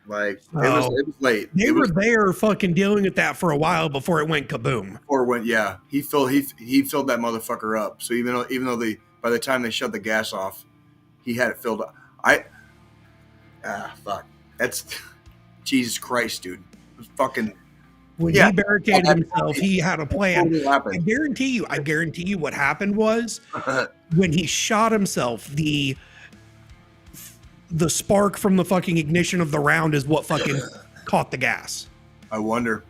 Like, it was late. They were there fucking dealing with that for a while before it went kaboom. Yeah, he filled that motherfucker up. So even though by the time they shut the gas off, he had it filled up. Fuck. That's Jesus Christ, dude. It was fucking. When he barricaded himself, he had a plan. I guarantee you what happened was when he shot himself, the spark from the fucking ignition of the round is what fucking caught the gas. I wonder.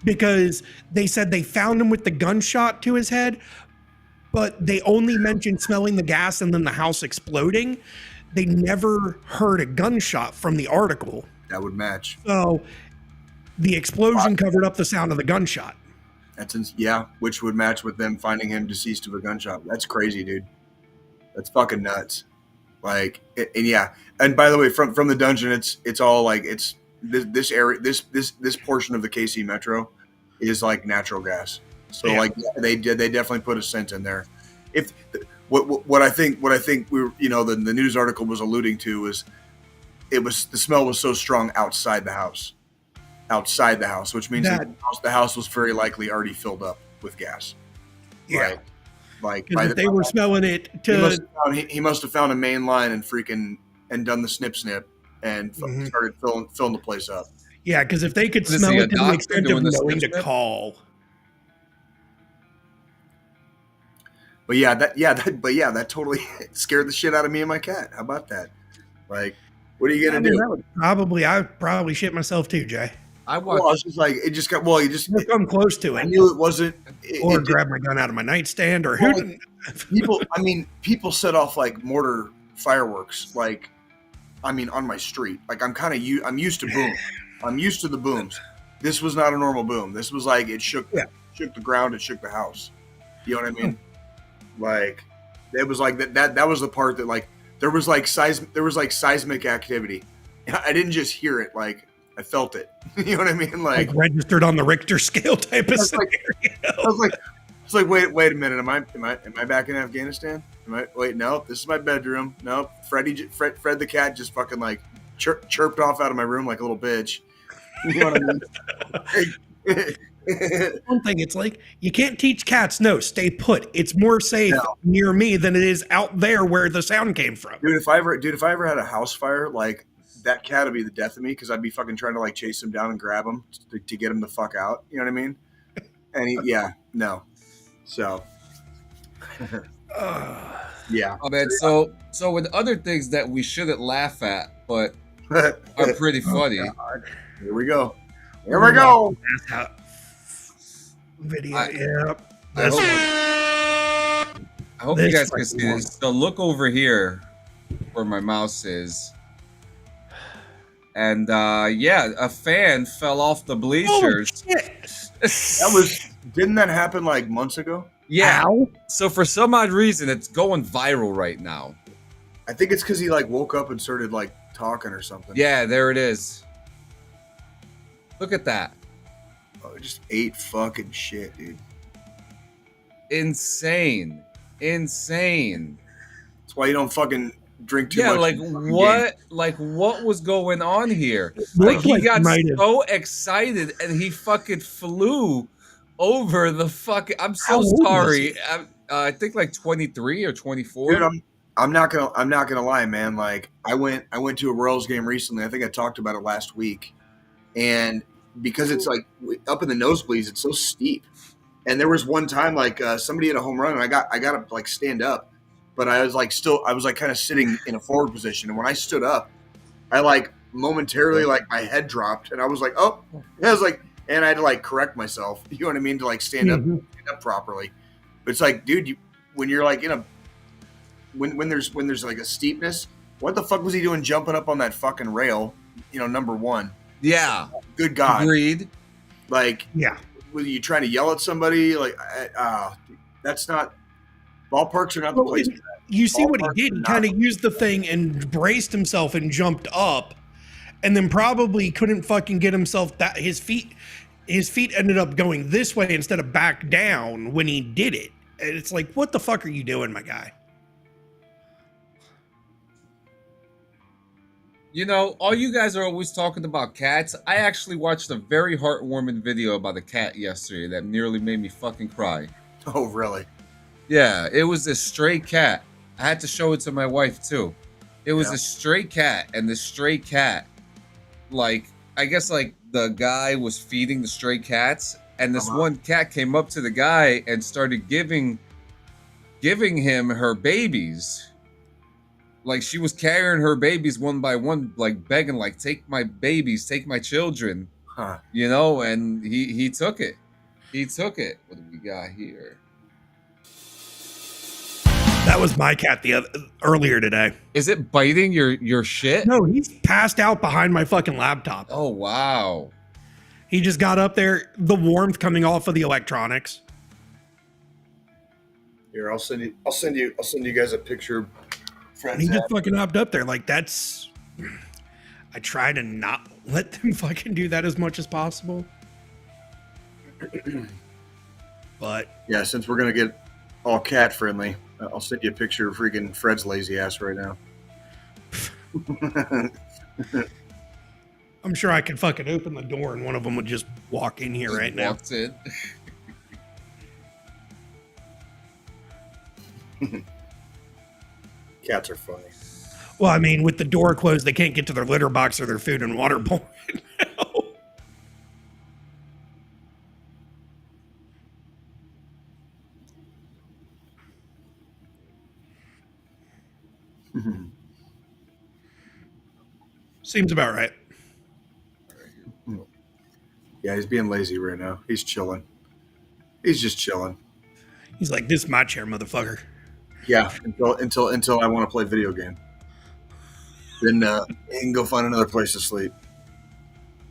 Because they said they found him with the gunshot to his head, but they only mentioned smelling the gas and then the house exploding. They never heard a gunshot from the article. That would match. So the explosion covered up the sound of the gunshot. Which would match with them finding him deceased of a gunshot. That's crazy, dude. That's fucking nuts. Like, and by the way, from the dungeon, it's all like, it's this area, this portion of the KC Metro is like natural gas. So like they definitely put a scent in there. If what I think we were, you know, the news article was alluding to was the smell was so strong outside the house, which means the house was very likely already filled up with gas. Yeah. Right? Like, if they were smelling it, he must have found a main line and done the snip and started filling the place up. Yeah, because if they could smell it to the extent of knowing to call. But that totally scared the shit out of me and my cat. How about that? Like, what are you gonna do? I'd probably shit myself too, Jay. I Well, I watched. was just like, it just got. Well, you just. Come close to I it, knew it wasn't. or grab my gun out of my nightstand, or Well, who? people. I mean, people set off like mortar fireworks, like, I mean, on my street. Like I'm kind of I'm used to boom. I'm used to the booms. This was not a normal boom. This was like it shook the ground, it shook the house. You know what I mean? Like it was like that was the part that like there was like seismic activity. I didn't just hear it, like I felt it. You know what I mean? Like registered on the Richter scale type of scenario. I was like, wait a minute. Am I back in Afghanistan? Wait, no, this is my bedroom. No, Fred the cat just fucking like chirped off out of my room like a little bitch. You know what I mean? One thing, it's like you can't teach cats no, stay put. It's more safe near me than it is out there where the sound came from. Dude, if I ever had a house fire, like that cat would be the death of me because I'd be fucking trying to like chase him down and grab him to get him the fuck out. You know what I mean? And no. So, yeah. Oh man, so with other things that we shouldn't laugh at, but are pretty funny. Here we go. Here we go. That's how video. I hope you guys can see this. So look over here where my mouse is. And a fan fell off the bleachers. Oh, shit. Didn't that happen like months ago? Yeah. Ow. So for some odd reason, it's going viral right now. I think it's because he like woke up and started like talking or something. Yeah, there it is. Look at that. Oh, it just ate fucking shit, dude. Insane. That's why you don't fucking drink too much. Yeah, like what? Like what was going on here? Like he got so excited and he fucking flew over the fucking. I'm so sorry. I think like 23 or 24. Dude, I'm not gonna lie, man. Like I went to a Royals game recently. I think I talked about it last week, and because it's like up in the nosebleeds, it's so steep. And there was one time like somebody hit a home run, and I got to like stand up, but I was like kind of sitting in a forward position. And when I stood up, I like momentarily like my head dropped, and I was like, oh, I was like, and I had to like correct myself. You know what I mean? To like stand up properly. But it's like, dude, when you're like in a when there's like a steepness, what the fuck was he doing jumping up on that fucking rail? You know, number one. Yeah. Good God. Agreed. Like, yeah. Were you trying to yell at somebody? Like, that's not. Ballparks are not the place for that. You see what he did? He kind of used the thing and braced himself and jumped up, and then probably couldn't fucking get himself that his feet ended up going this way instead of back down when he did it. And it's like, what the fuck are you doing, my guy? You know, all you guys are always talking about cats. I actually watched a very heartwarming video about a cat yesterday that nearly made me fucking cry. Oh, really? Yeah, it was a stray cat. I had to show it to my wife, too. It was a stray cat, and the stray cat, like, I guess, like, the guy was feeding the stray cats, and this one cat came up to the guy and started giving him her babies. Like, she was carrying her babies one by one, like, begging, like, take my babies, take my children. Huh. You know, and he took it. He took it. What do we got here? That was my cat earlier today. Is it biting your shit? No, he's passed out behind my fucking laptop. Oh, wow. He just got up there, the warmth coming off of the electronics. Here, I'll send you guys a picture. And he just fucking hopped up there. Like, that's... I try to not let them fucking do that as much as possible. But... yeah, since we're going to get all cat friendly, I'll send you a picture of freaking Fred's lazy ass right now. I'm sure I could fucking open the door and one of them would just walk in here right now. Walks in. Cats are funny. Well, I mean, with the door closed, they can't get to their litter box or their food and water bowl right now. Seems about right. Yeah, he's being lazy right now. He's chilling. He's just chilling. He's like, this is my chair, motherfucker. Yeah, until I want to play video game. Then he can go find another place to sleep.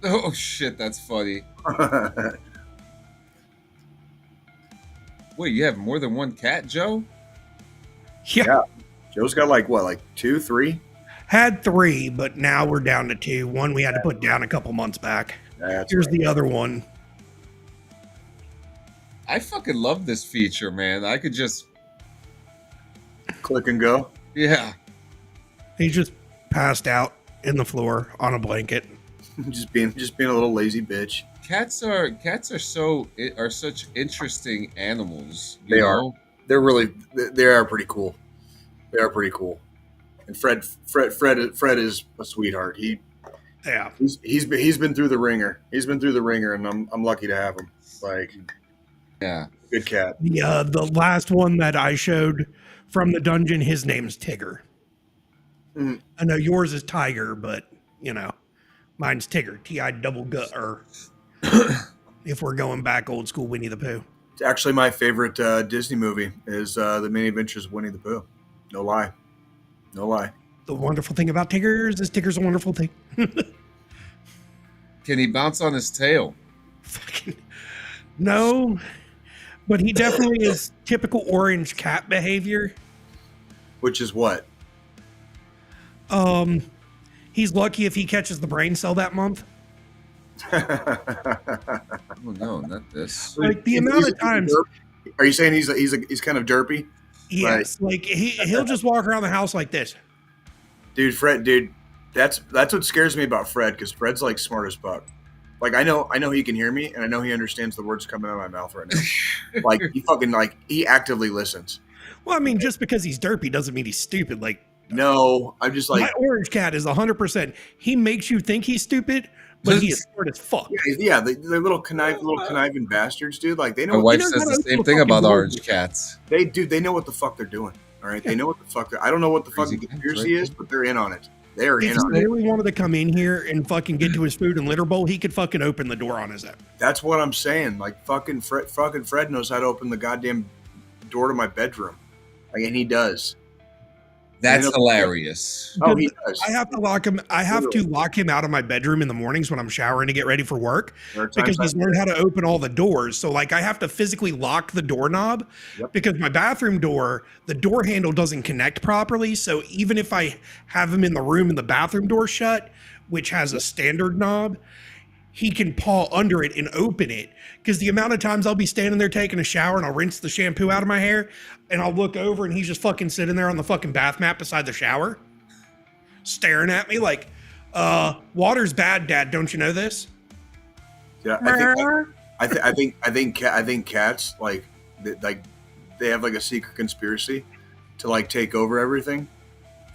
Oh shit, that's funny. Wait, you have more than one cat, Joe? Yeah. Joe's got like 2, 3? Had 3, but now we're down to 2. One we had to put down a couple months back. Here's the other one. I fucking love this feature, man. I could just click and go. Yeah. He just passed out in the floor on a blanket. just being a little lazy bitch. Cats are such interesting animals. They are. They are pretty cool. They are pretty cool. And Fred is a sweetheart. He's been through the ringer. He's been through the ringer, and I'm lucky to have him. Like, yeah, good cat. The last one that I showed from the dungeon, his name's Tigger. Mm. I know yours is Tiger, but mine's Tigger. T-I-double-G, or if we're going back old school, Winnie the Pooh. It's actually my favorite Disney movie is The Many Adventures of Winnie the Pooh. No lie. No lie. The wonderful thing about Tigger is Tigger's a wonderful thing. Can he bounce on his tail? Fucking no, but he definitely is typical orange cat behavior. Which is what? He's lucky if he catches the brain cell that month. Oh no, not this. Like the amount of times. Are you saying he's kind of derpy? Yes, right. Like he'll just walk around the house like this. Dude, that's what scares me about Fred, because Fred's like smart as fuck. Like I know he can hear me, and I know he understands the words coming out of my mouth right now. Like he actively listens. Well, I mean, just because he's derpy doesn't mean he's stupid. Like, no, I'm just like, my orange cat is 100%. He makes you think he's stupid, but he is smart as fuck. Yeah, they're little conniving bastards, dude. Like they know. My wife says the same thing about orange cats. They know what the fuck they're doing. All right, they know what the fuck. I don't know what the fucking conspiracy is, but they're in on it. They're in on it. If he really wanted to come in here and fucking get to his food and litter bowl, he could fucking open the door on his own. That's what I'm saying. Like fucking Fred knows how to open the goddamn door to my bedroom. Like, and he does. That's hilarious. Oh, he does. I have to lock him. I have to lock him out of my bedroom in the mornings when I'm showering to get ready for work, because he's learned how to open all the doors. So like I have to physically lock the doorknob, because my bathroom door, the door handle doesn't connect properly. So even if I have him in the room and the bathroom door shut, which has a standard knob, he can paw under it and open it. Because the amount of times I'll be standing there taking a shower and I'll rinse the shampoo out of my hair, and I'll look over and he's just fucking sitting there on the fucking bath mat beside the shower, staring at me like, water's bad, Dad. Don't you know this? Yeah, I think cats like they have like a secret conspiracy to like take over everything,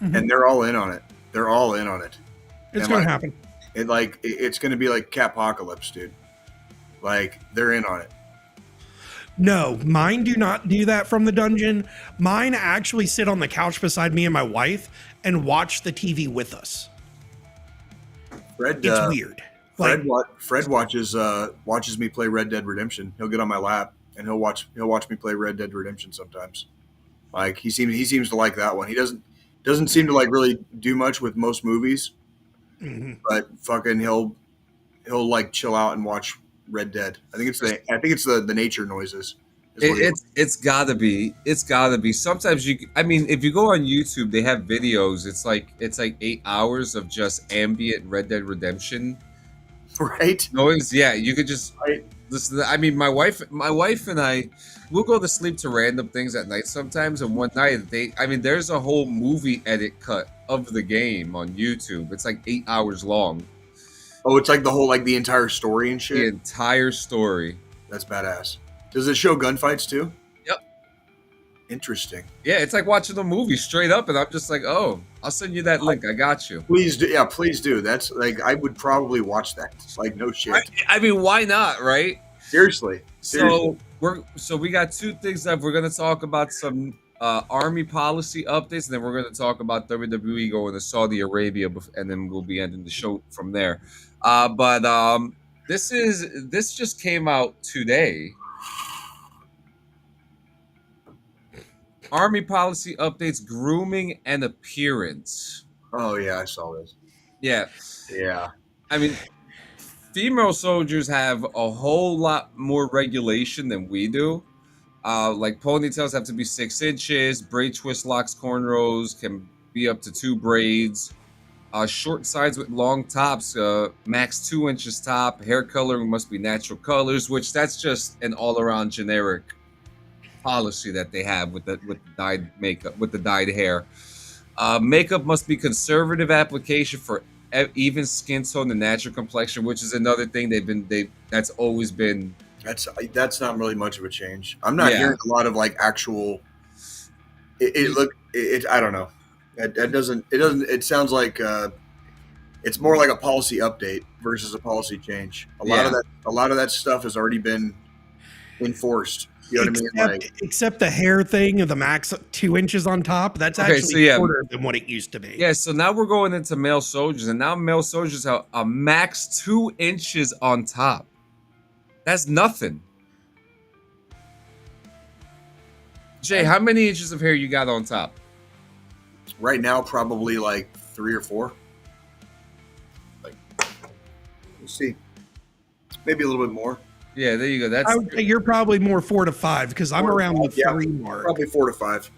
and they're all in on it. They're all in on it. It's gonna happen. It's gonna be like catpocalypse, dude. Like they're in on it. No, mine do not do that from the dungeon. Mine actually sit on the couch beside me and my wife and watch the TV with us. It's weird. Fred watches me play Red Dead Redemption. He'll get on my lap and he'll watch me play Red Dead Redemption sometimes. Like he seems to like that one. He doesn't seem to like really do much with most movies, but fucking he'll like chill out and watch Red Dead. I think it's the nature noises. It's gotta be. Sometimes if you go on YouTube, they have videos. It's like 8 hours of just ambient Red Dead Redemption right noise. Yeah, you could just listen to, my wife and I, we'll go to sleep to random things at night sometimes, and one night there's a whole movie edit cut of the game on YouTube. It's like 8 hours long. Oh, it's like the entire story and shit? The entire story. That's badass. Does it show gunfights too? Yep. Interesting. Yeah, it's like watching a movie straight up, and I'm just like, oh, I'll send you that link. I got you. Please do. Yeah, please do. That's like, I would probably watch that. Like, no shit. Why not, right? Seriously. So we got two things that we're going to talk about, some Army policy updates, and then we're going to talk about WWE going to Saudi Arabia, and then we'll be ending the show from there. But This just came out today. Army policy updates grooming and appearance. Oh yeah, I saw this. Yeah. Yeah. I mean, female soldiers have a whole lot more regulation than we do. Like ponytails have to be 6 inches, braid twist locks, cornrows can be up to 2 braids. Short sides with long tops, max 2 inches top. Hair coloring must be natural colors, which that's just an all-around generic policy that they have with the dyed makeup, with the dyed hair. Makeup must be conservative application for even skin tone and natural complexion, which is another thing that's always been. That's not really much of a change. I'm not hearing a lot of like actual. I don't know. It sounds like it's more like a policy update versus a policy change. A lot of that stuff has already been enforced. You know what I mean? Except the hair thing of the max 2 inches on top. That's actually shorter than what it used to be. Yeah, so now we're going into male soldiers, and now male soldiers have a max 2 inches on top. That's nothing. Jay, how many inches of hair you got on top? Right now, probably like 3 or 4. Like, we'll see. Maybe a little bit more. Yeah, there you go. I would say you're probably more 4 to 5 because I'm around the 3 mark. Probably 4 to 5.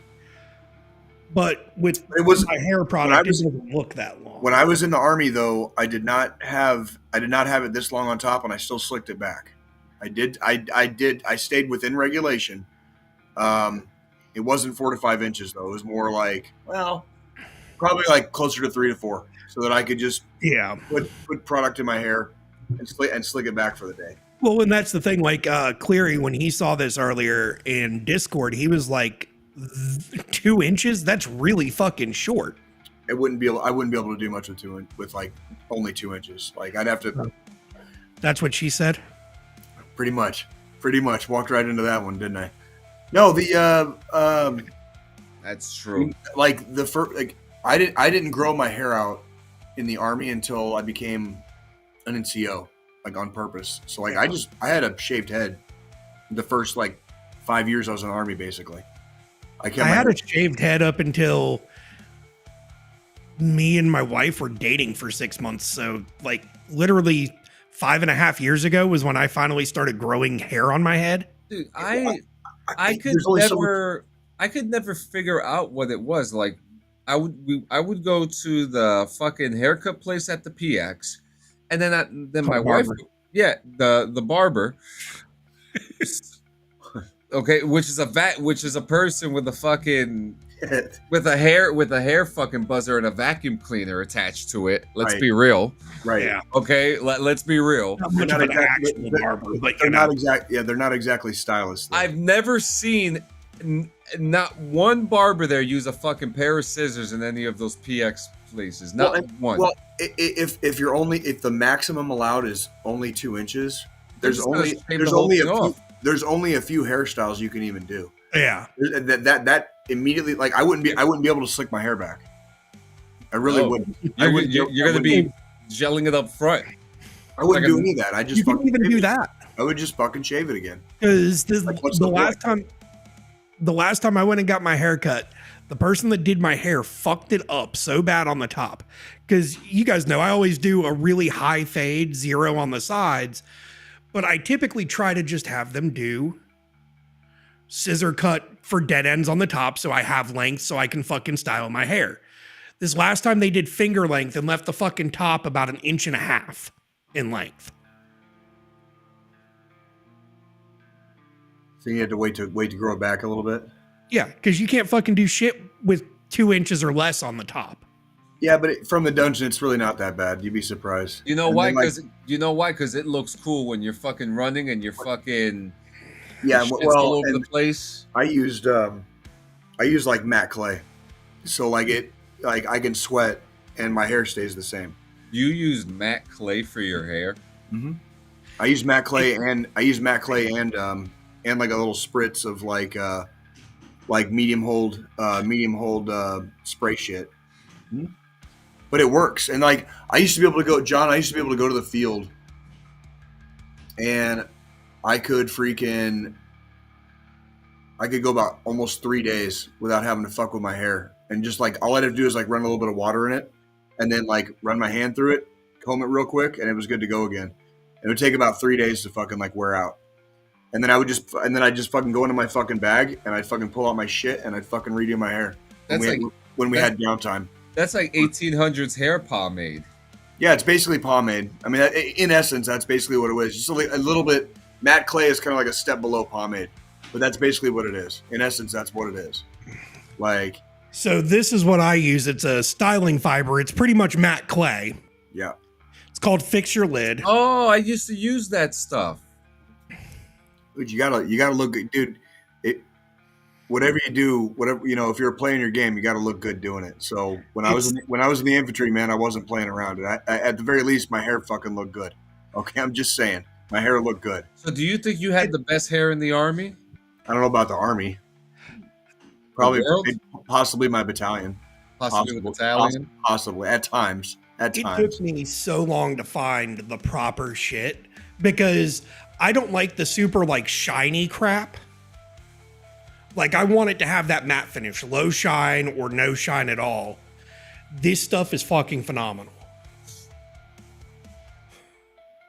But with my hair product, it doesn't look that long. When I was in the Army, though, I did not have it this long on top, and I still slicked it back. I stayed within regulation. It wasn't 4 to 5 inches though. It was more like, probably like closer to 3 to 4, so that I could just put product in my hair and slick it back for the day. Well, and that's the thing. Like Cleary, when he saw this earlier in Discord, he was like, 2 inches? That's really fucking short. I wouldn't be able to do much with like only 2 inches. Like I'd have to. That's what she said. Pretty much walked right into that one, didn't I? No, that's true. Like the first, like I didn't grow my hair out in the Army until I became an NCO, like on purpose. So like I had a shaved head the first like 5 years I was in the Army, basically. I had a shaved head up until me and my wife were dating for 6 months. So like literally 5.5 years ago was when I finally started growing hair on my head. Dude, I could never figure out what it was. Like I would go to the fucking haircut place at the PX, and then my wife, the barber, okay, which is a person with a fucking with a hair fucking buzzer and a vacuum cleaner attached to it. Let's be real. Right. Yeah. Okay. Let's be real. They're not exactly stylists. Though. I've never seen not one barber there use a fucking pair of scissors in any of those PX places. Not one. Well, if the maximum allowed is only 2 inches, there's only a few hairstyles you can even do. Yeah. That immediately, like I wouldn't be able to slick my hair back. I really wouldn't. You're going to be gelling it up front. I wouldn't do any of that. You couldn't even do that. I would just fucking shave it again. Because the last time I went and got my hair cut, the person that did my hair fucked it up so bad on the top. Because you guys know I always do a really high fade, 0 on the sides. But I typically try to just have them do scissor cut for dead ends on the top so I have length so I can fucking style my hair. This last time they did finger length and left the fucking top about 1.5 inches in length. So you had to wait to grow it back a little bit? Yeah, because you can't fucking do shit with 2 inches or less on the top. Yeah, but from the dungeon, it's really not that bad. You'd be surprised. You know why? Because it looks cool when you're fucking running and you're fucking all over the place. I used like matte clay, so like I can sweat and my hair stays the same. You use matte clay for your hair? Mm-hmm. I use matte clay and like a little spritz of like medium hold spray shit. Mm-hmm. But it works. And like I used to be able to go to the field and I could go about almost 3 days without having to fuck with my hair. And just like, all I had to do is like run a little bit of water in it and then like run my hand through it, comb it real quick, and it was good to go again. It would take about 3 days to fucking like wear out. And then I'd just fucking go into my fucking bag and I'd fucking pull out my shit and I'd fucking redo my hair when we had downtime. That's like 1800s hair pomade. Yeah, it's basically pomade. I mean, in essence, that's basically what it was. Just a little bit. Matte clay is kind of like a step below pomade, but that's basically what it is. In essence, that's what it is. Like, so this is what I use. It's a styling fiber. It's pretty much matte clay. Yeah. It's called Fix Your Lid. Oh, I used to use that stuff. Dude, you gotta look good, dude. Whatever you do, if you're playing your game, you got to look good doing it. So when I was in the infantry, man, I wasn't playing around. I at the very least, my hair fucking looked good. Okay, I'm just saying, my hair looked good. So do you think you had the best hair in the Army? I don't know about the Army. Probably, possibly my battalion. Possibly the battalion. Possibly at times. It took me so long to find the proper shit because I don't like the super like shiny crap. Like, I want it to have that matte finish, low shine or no shine at all. This stuff is fucking phenomenal.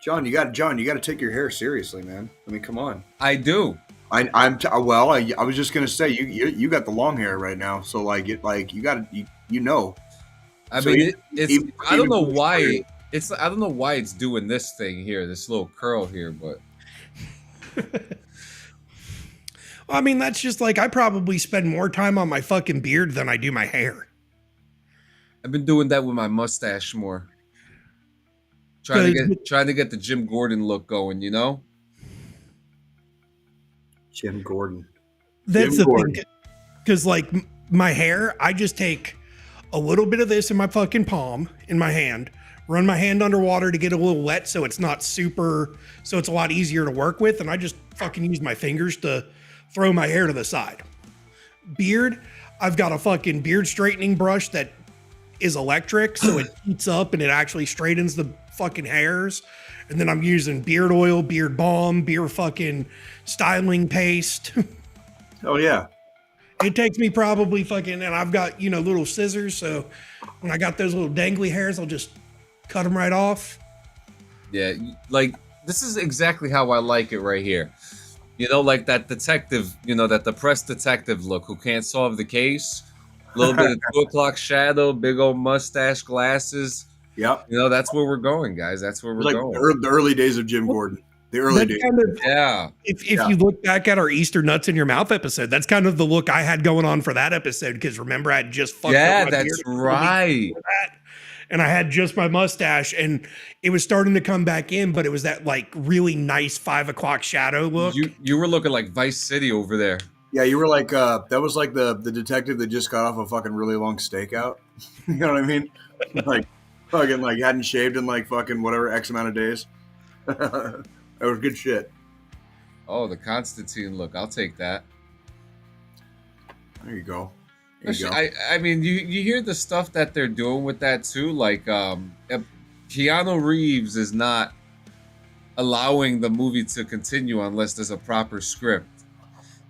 John, you got to take your hair seriously, man. I mean, come on. I do. I was just gonna say you got the long hair right now, so like you got you know. I mean, I don't know why it's doing this thing here, this little curl here, but. I mean, that's just like, I probably spend more time on my fucking beard than I do my hair. I've been doing that with my mustache more. Trying to get the Jim Gordon look going, you know? Jim Gordon. That's the thing. Because like my hair, I just take a little bit of this in my fucking palm, in my hand, run my hand underwater to get a little wet so it's not super, so it's a lot easier to work with. And I just fucking use my fingers to throw my hair to the side. Beard, I've got a fucking beard straightening brush that is electric, so it heats up and it actually straightens the fucking hairs. And then I'm using beard oil, beard balm, beard fucking styling paste. Oh yeah. It takes me probably fucking, and I've got, little scissors, so when I got those little dangly hairs, I'll just cut them right off. Yeah, like, this is exactly how I like it right here. Like that detective, that depressed detective look who can't solve the case. A little bit of 2 o'clock shadow, big old mustache, glasses. Yep. That's where we're going, guys. That's where we're going. The early days of Jim Gordon. The early days. If you look back at our Easter nuts in your mouth episode, that's kind of the look I had going on for that episode. Because remember, I had just fucked up my that's right. And I had just my mustache, and it was starting to come back in, but it was that like really nice 5 o'clock shadow look. You were looking like Vice City over there. Yeah, you were like that was like the detective that just got off a fucking really long stakeout. You know what I mean? Like fucking like hadn't shaved in like fucking whatever X amount of days. That was good shit. Oh, the Constantine look. I'll take that. There you go. I mean, you hear the stuff that they're doing with that too. Like, Keanu Reeves is not allowing the movie to continue unless there's a proper script.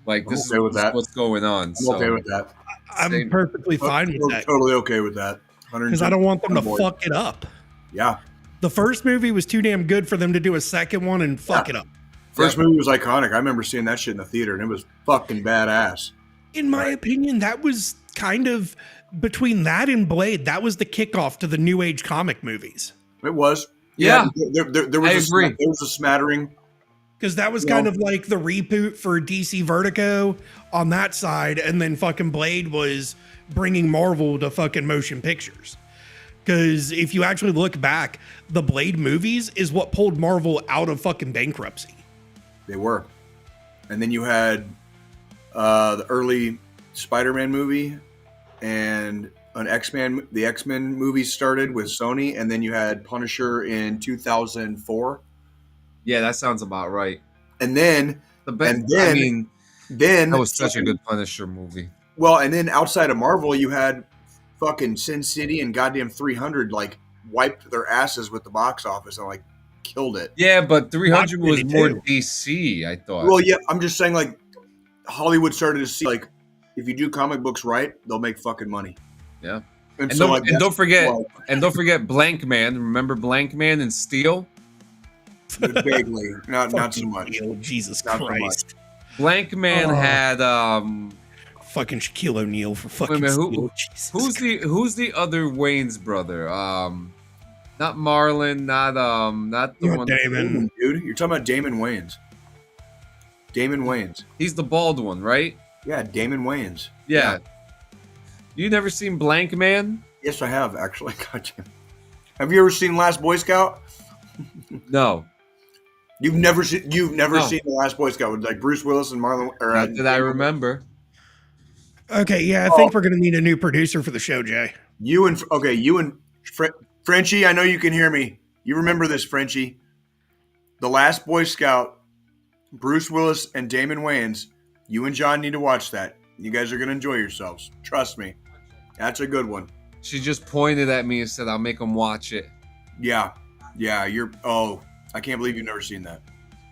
Like, this is what's going on. I'm okay with that. I'm perfectly fine with that. Totally okay with that. Because I don't want them to fuck it up. Yeah. The first movie was too damn good for them to do a second one and fuck it up. First movie was iconic. I remember seeing that shit in the theater, and it was fucking badass. In my opinion, that was kind of, between that and Blade, that was the kickoff to the New Age comic movies. It was. Yeah. There was there was a smattering. Because that was kind of like the reboot for DC Vertigo on that side, and then fucking Blade was bringing Marvel to fucking motion pictures. Because if you actually look back, the Blade movies is what pulled Marvel out of fucking bankruptcy. They were. And then you had the early Spider-Man movie and the X-Men movie started with Sony, and then you had Punisher in 2004. Yeah, that sounds about right. And then that was such a good Punisher movie. Well, and then outside of Marvel, you had fucking Sin City and goddamn 300 like wiped their asses with the box office and like killed it. Yeah, but 300 was more 22. DC, I thought. Well, yeah, I'm just saying, like, Hollywood started to see, like, if you do comic books right, they'll make fucking money. Yeah. And, And, so, don't, like, and don't forget, like, and don't forget Blank Man. Remember Blank Man and Steel? vaguely, not so much. O'Neal, Jesus Not so Christ. Blank Man Oh. had Fucking Shaquille O'Neal for fucking Wait a minute, Steel. Jesus who's the other Wayne's brother? Not Marlon, not the one. Damon. Dude, you're talking about Damon Wayans. Damon Wayans. He's the bald one, right? Yeah, Damon Wayans. Yeah. You never seen Blank Man? Yes, I have actually. Goddamn. Have you ever seen Last Boy Scout? No. You've never seen No. The Last Boy Scout with like Bruce Willis and Marlon. Not that I remember. Okay, yeah, I think we're gonna need a new producer for the show, Jay. You and Frenchie. I know you can hear me. You remember this, Frenchie? The Last Boy Scout, Bruce Willis and Damon Wayans. You and John need to watch that. You guys are gonna enjoy yourselves. Trust me. That's a good one. She just pointed at me and said, "I'll make him watch it." Yeah. You're. Oh, I can't believe you've never seen that.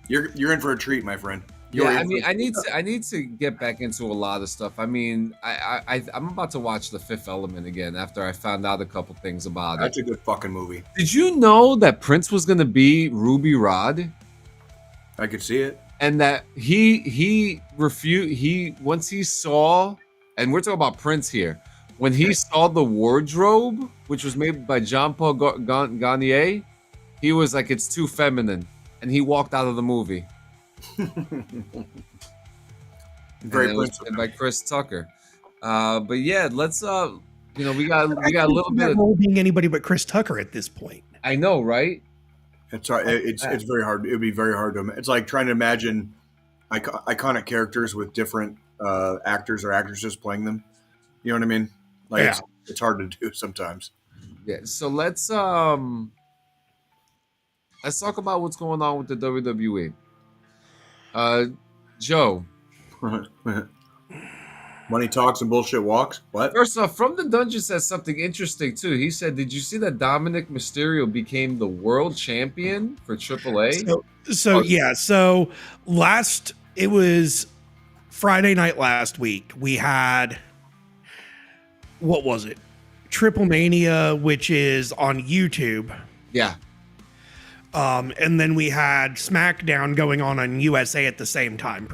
You're in for a treat, my friend. You're Yeah, I in mean, for a treat. I need to get back into a lot of stuff. I mean, I'm about to watch The Fifth Element again after I found out a couple things about That's it. a good fucking movie. Did you know that Prince was gonna be Ruby Rod, I could see it. and that he refused? Once he saw, and we're talking about Prince here, when he saw the wardrobe, which was made by Jean Paul Garnier, he was like, "It's too feminine," and he walked out of the movie. Very And it was Prince. played by Chris Tucker. But yeah, let's we got a little bit That of, role being anybody but Chris Tucker at this point. I know, right? It's hard. It's very hard. It would be very hard to. It's like trying to imagine iconic characters with different actors or actresses playing them. You know what I mean? Like Yeah. it's hard to do sometimes. Yeah. So let's talk about what's going on with the WWE. Joe, Money talks and bullshit walks. What? first off, From the Dungeon says something interesting too. He said, "Did you see that Dominic Mysterio became the world champion for AAA?" So it was Friday night last week. We had, what was it? Triple Mania, which is on YouTube. Yeah. And then we had SmackDown going on USA at the same time.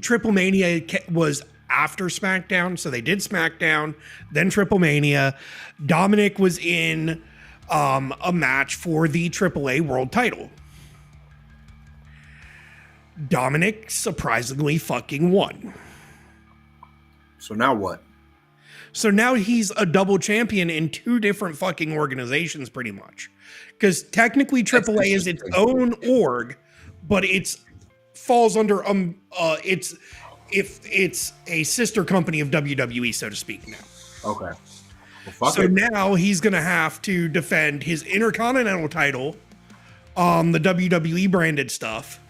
Triple Mania was after SmackDown, so they did SmackDown, then Triple Mania. Dominic was in a match for the AAA World Title. Dominic surprisingly fucking won. So now what? So now he's a double champion in two different fucking organizations, pretty much. Because technically AAA is its own org, but it's falls under it's a sister company of WWE, so to speak now. Okay. Well, fuck So it. now he's gonna have to defend his Intercontinental title on the WWE branded stuff,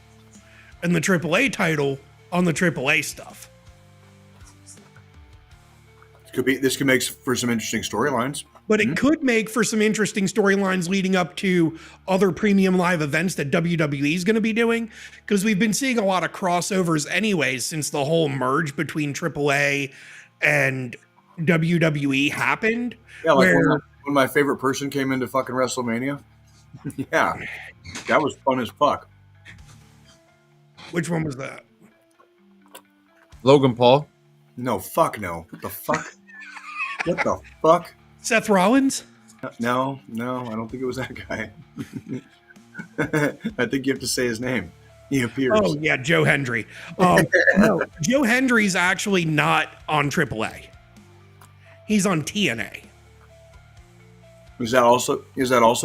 and the AAA title on the AAA stuff. This could make for some interesting storylines. But it could make for some interesting storylines leading up to other premium live events that WWE is going to be doing, because we've been seeing a lot of crossovers anyways since the whole merge between AAA and WWE happened. Yeah, like where when my favorite person came into fucking WrestleMania. Yeah, that was fun as fuck. which one was that? Logan Paul. No, fuck no. What the fuck? What the fuck? Seth Rollins? No, I don't think it was that guy. I think you have to say his name. He appears. Oh yeah, Joe Hendry. No, Joe Hendry's actually not on AAA. He's on TNA. Is that also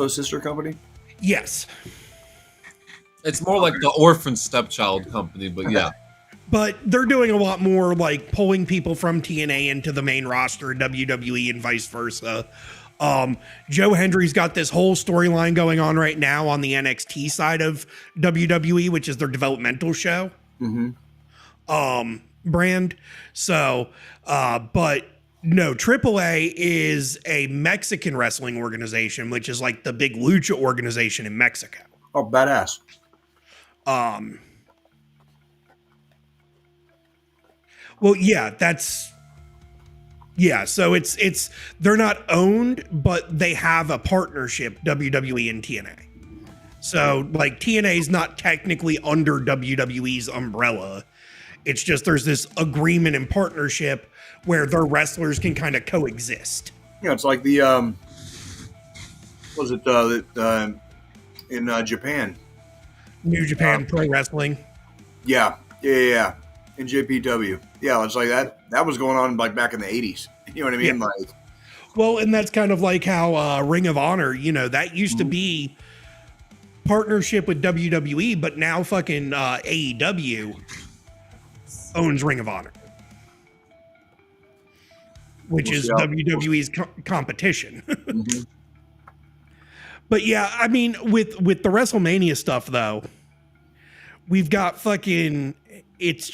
a sister company? Yes. It's more like the orphan stepchild company, but yeah. But they're doing a lot more like pulling people from TNA into the main roster of WWE and vice versa. Joe Hendry's got this whole storyline going on right now on the NXT side of WWE, which is their developmental show brand. So, but no, AAA is a Mexican wrestling organization, which is like the big lucha organization in Mexico. Oh, badass. Well, yeah, so it's they're not owned, but they have a partnership, WWE and TNA. So like TNA is not technically under WWE's umbrella. It's just there's this agreement and partnership where their wrestlers can kind of coexist. Yeah, it's like the was it in Japan? New Japan Pro Wrestling. Yeah. In JPW. Yeah, it's like that was going on like back in the 80s. You know what I mean? Yeah. Like, well, and that's kind of like how Ring of Honor, that used to be partnership with WWE, but now fucking AEW owns Ring of Honor, which is WWE's competition. Mm-hmm. But yeah, I mean, with the WrestleMania stuff though, we've got fucking, it's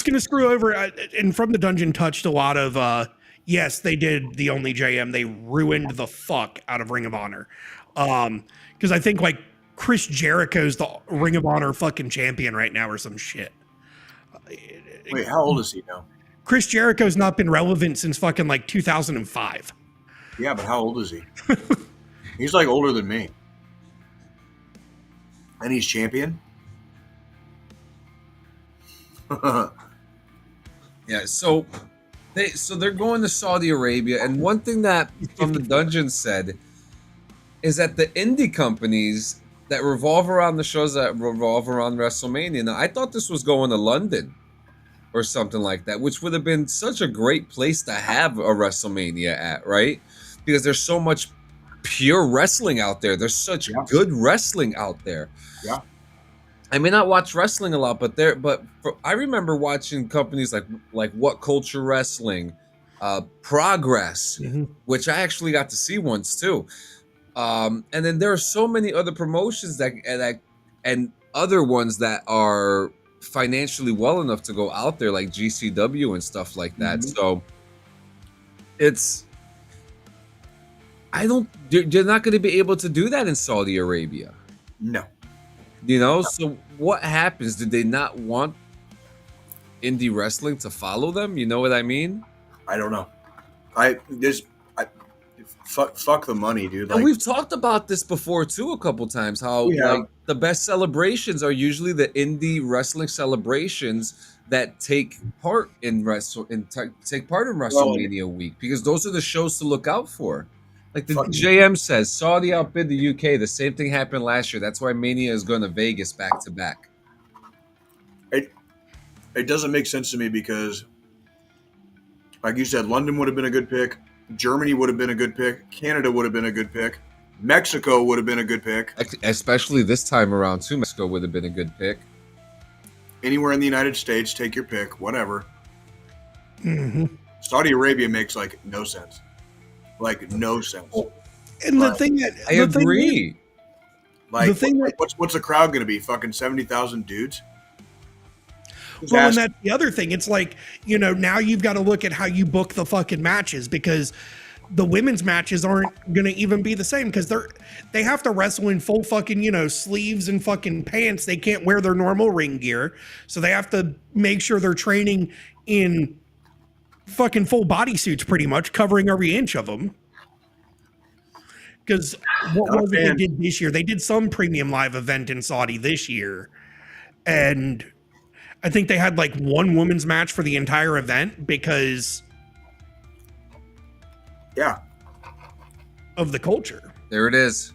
gonna screw over. And From the Dungeon touched a lot of, yes, they did the Only JM. They ruined the fuck out of Ring of Honor. Because I think like Chris Jericho's the Ring of Honor fucking champion right now or some shit. Wait, how old is he now? Chris Jericho's not been relevant since fucking like 2005. Yeah, but how old is he? He's like older than me. And he's champion? Yeah, so they're going to Saudi Arabia, and one thing that From the Dungeon said is that the indie companies that revolve around the shows that revolve around WrestleMania. Now, I thought this was going to London or something like that, which would have been such a great place to have a WrestleMania at, right? Because there's so much pure wrestling out there. There's such good wrestling out there. Yeah. I may not watch wrestling a lot, but I remember watching companies like What Culture Wrestling, Progress, which I actually got to see once too. And then there are so many other promotions that and other ones that are financially well enough to go out there, like GCW and stuff like that. So you're not going to be able to do that in Saudi Arabia. No. So what happens? Did they not want indie wrestling to follow them? You know what I mean? I don't know. Fuck the money, dude. And we've talked about this before too a couple times. How like the best celebrations are usually the indie wrestling celebrations that take part in take part in WrestleMania week, because those are the shows to look out for. Like the JM says, Saudi outbid the UK. The same thing happened last year. That's why Mania is going to Vegas back to back. It doesn't make sense to me because, like you said, London would have been a good pick. Germany would have been a good pick. Canada would have been a good pick. Mexico would have been a good pick. Especially this time around, too. Mexico would have been a good pick. Anywhere in the United States, take your pick, whatever. Saudi Arabia makes like no sense. Like no sense. And the thing that I agree. What's the crowd going to be? Fucking 70,000 dudes. Well, and that's the other thing. It's like, now you've got to look at how you book the fucking matches, because the women's matches aren't going to even be the same, because they have to wrestle in full fucking, sleeves and fucking pants. They can't wear their normal ring gear. So they have to make sure they're training in fucking full bodysuits, pretty much covering every inch of them. Because what was it they did this year? They did some premium live event in Saudi this year. And I think they had like one women's match for the entire event because of the culture. There it is.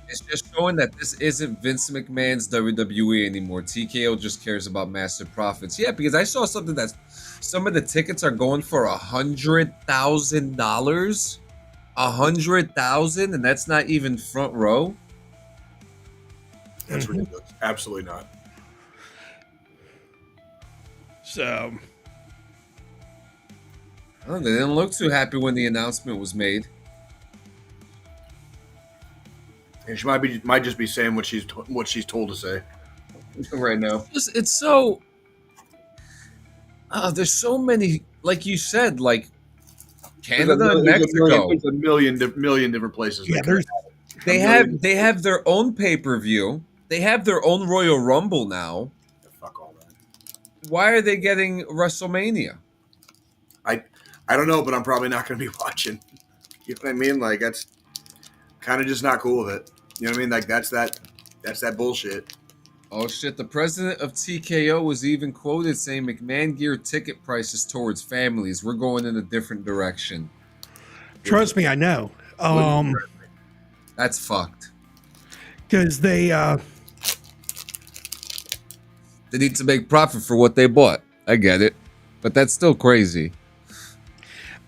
It's just showing that this isn't Vince McMahon's WWE anymore. TKO just cares about massive profits. Yeah, because I saw something that some of the tickets are going for $100,000. $100,000, and that's not even front row. That's ridiculous. Absolutely not. So, they didn't look too happy when the announcement was made. And she might just be saying what she's told to say right now. It's so. There's so many, like you said, like Canada and Mexico. There's a million different places. Yeah, they have their own pay-per-view. They have their own Royal Rumble now. Fuck all that. Why are they getting WrestleMania? I don't know, but I'm probably not going to be watching. You know what I mean? Like, that's kind of just not cool with it. You know what I mean? Like, that's that bullshit. Oh shit! The president of TKO was even quoted saying McMahon geared ticket prices towards families. We're going in a different direction. Trust me, I know. That's fucked. Because they need to make profit for what they bought. I get it, but that's still crazy.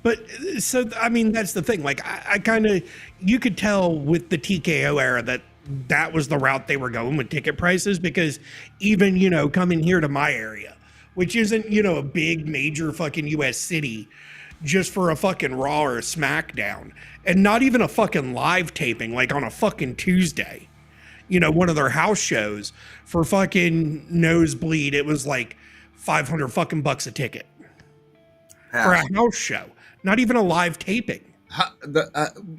But so, I mean, that's the thing. Like, I kind of, you could tell with the TKO era that was the route they were going with ticket prices, because even, coming here to my area, which isn't, a big major fucking US city, just for a fucking Raw or a SmackDown, and not even a fucking live taping, like on a fucking Tuesday, one of their house shows for fucking nosebleed, it was like 500 fucking bucks a ticket for a house show. Not even a live taping.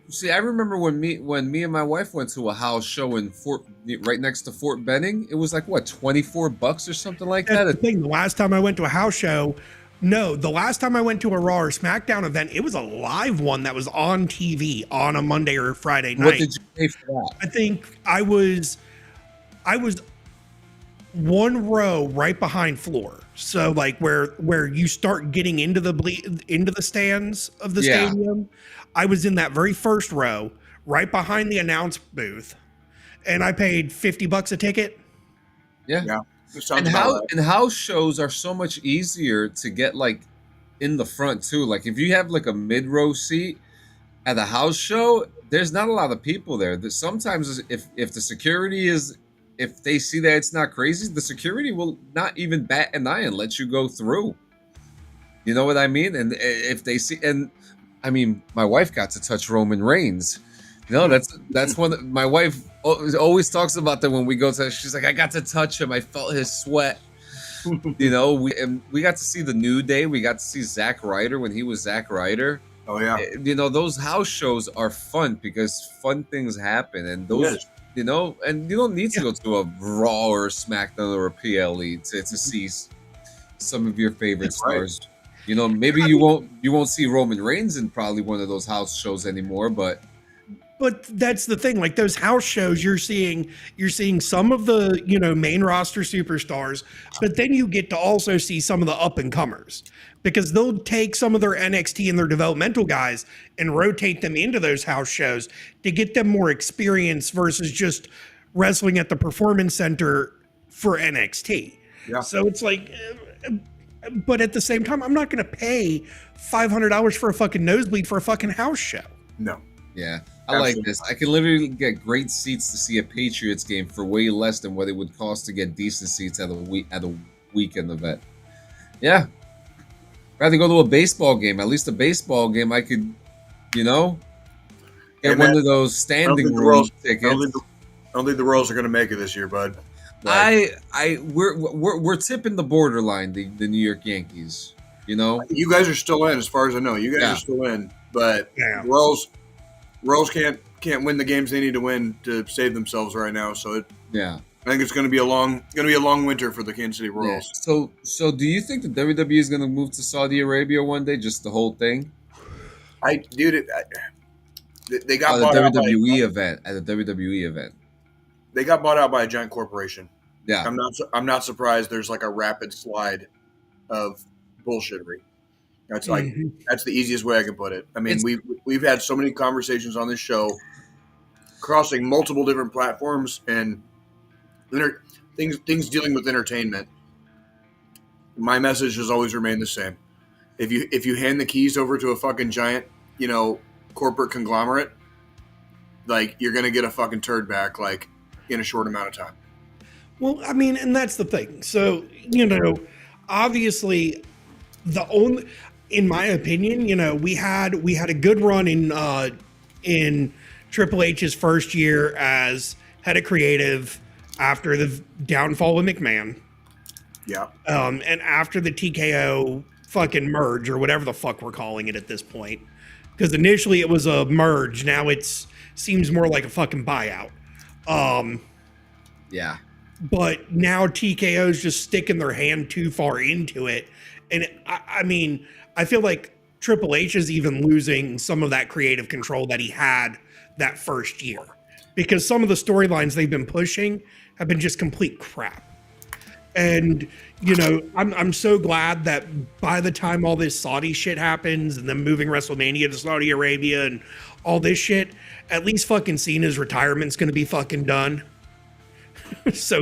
See, I remember when me and my wife went to a house show right next to Fort Benning. It was like what, $24 or something like that. That's the thing. The last time I went to a house show, the last time I went to a Raw or SmackDown event, it was a live one that was on TV on a Monday or Friday night. What did you pay for that? I think I was one row right behind floor. So like where you start getting into the stands of the stadium, I was in that very first row right behind the announce booth, and I paid $50 a ticket. Yeah. And house shows are so much easier to get like in the front too. Like if you have like a mid-row seat at a house show, there's not a lot of people there. Sometimes if the security is, if they see that it's not crazy, the security will not even bat an eye and let you go through. You know what I mean? And if they see, and I mean, my wife got to touch Roman Reigns. That's one. My wife always talks about that when we go to. She's like, I got to touch him. I felt his sweat. We got to see the New Day. We got to see Zack Ryder when he was Zack Ryder. Oh yeah. Those house shows are fun because fun things happen, and those. Yes. And you don't need to go to a Raw or a SmackDown or a PLE to see some of your favorite stars. Right. Maybe you won't see Roman Reigns in probably one of those house shows anymore, but that's the thing. Like those house shows, you're seeing some of the main roster superstars, but then you get to also see some of the up and comers, because they'll take some of their NXT and their developmental guys and rotate them into those house shows to get them more experience versus just wrestling at the Performance Center for NXT. Yeah. So it's like, but at the same time, I'm not going to pay $500 for a fucking nosebleed for a fucking house show. No. Yeah. I like this. I can literally get great seats to see a Patriots game for way less than what it would cost to get decent seats at a weekend event. Yeah. Rather go to a baseball game. At least a baseball game, I could, get one of those standing room tickets. I don't think the Royals are going to make it this year, bud. We're tipping the borderline. The New York Yankees. You guys are still in, as far as I know. You guys are still in, but Royals can't win the games they need to win to save themselves right now. So I think it's going to be a long winter for the Kansas City Royals. Yeah. So do you think the WWE is going to move to Saudi Arabia one day? Just the whole thing? They got bought out by at the WWE event. They got bought out by a giant corporation. Yeah, I'm not surprised. There's like a rapid slide of bullshittery. That's that's the easiest way I can put it. I mean, we've had so many conversations on this show, crossing multiple different platforms and things dealing with entertainment. My message has always remained the same. If you hand the keys over to a fucking giant, corporate conglomerate, like you're gonna get a fucking turd back like in a short amount of time. Well, I mean, and that's the thing. So, obviously in my opinion, we had a good run in Triple H's first year as head of creative after the downfall of McMahon. Yeah. And after the TKO fucking merge or whatever the fuck we're calling it at this point. Because initially it was a merge. Now it seems more like a fucking buyout. Yeah. But now TKO's just sticking their hand too far into it. And I mean, I feel like Triple H is even losing some of that creative control that he had that first year. Because some of the storylines they've been pushing have been just complete crap. And, you know, I'm so glad that by the time all this Saudi shit happens and then moving WrestleMania to Saudi Arabia and all this shit, at least fucking Cena's retirement's going to be fucking done. So,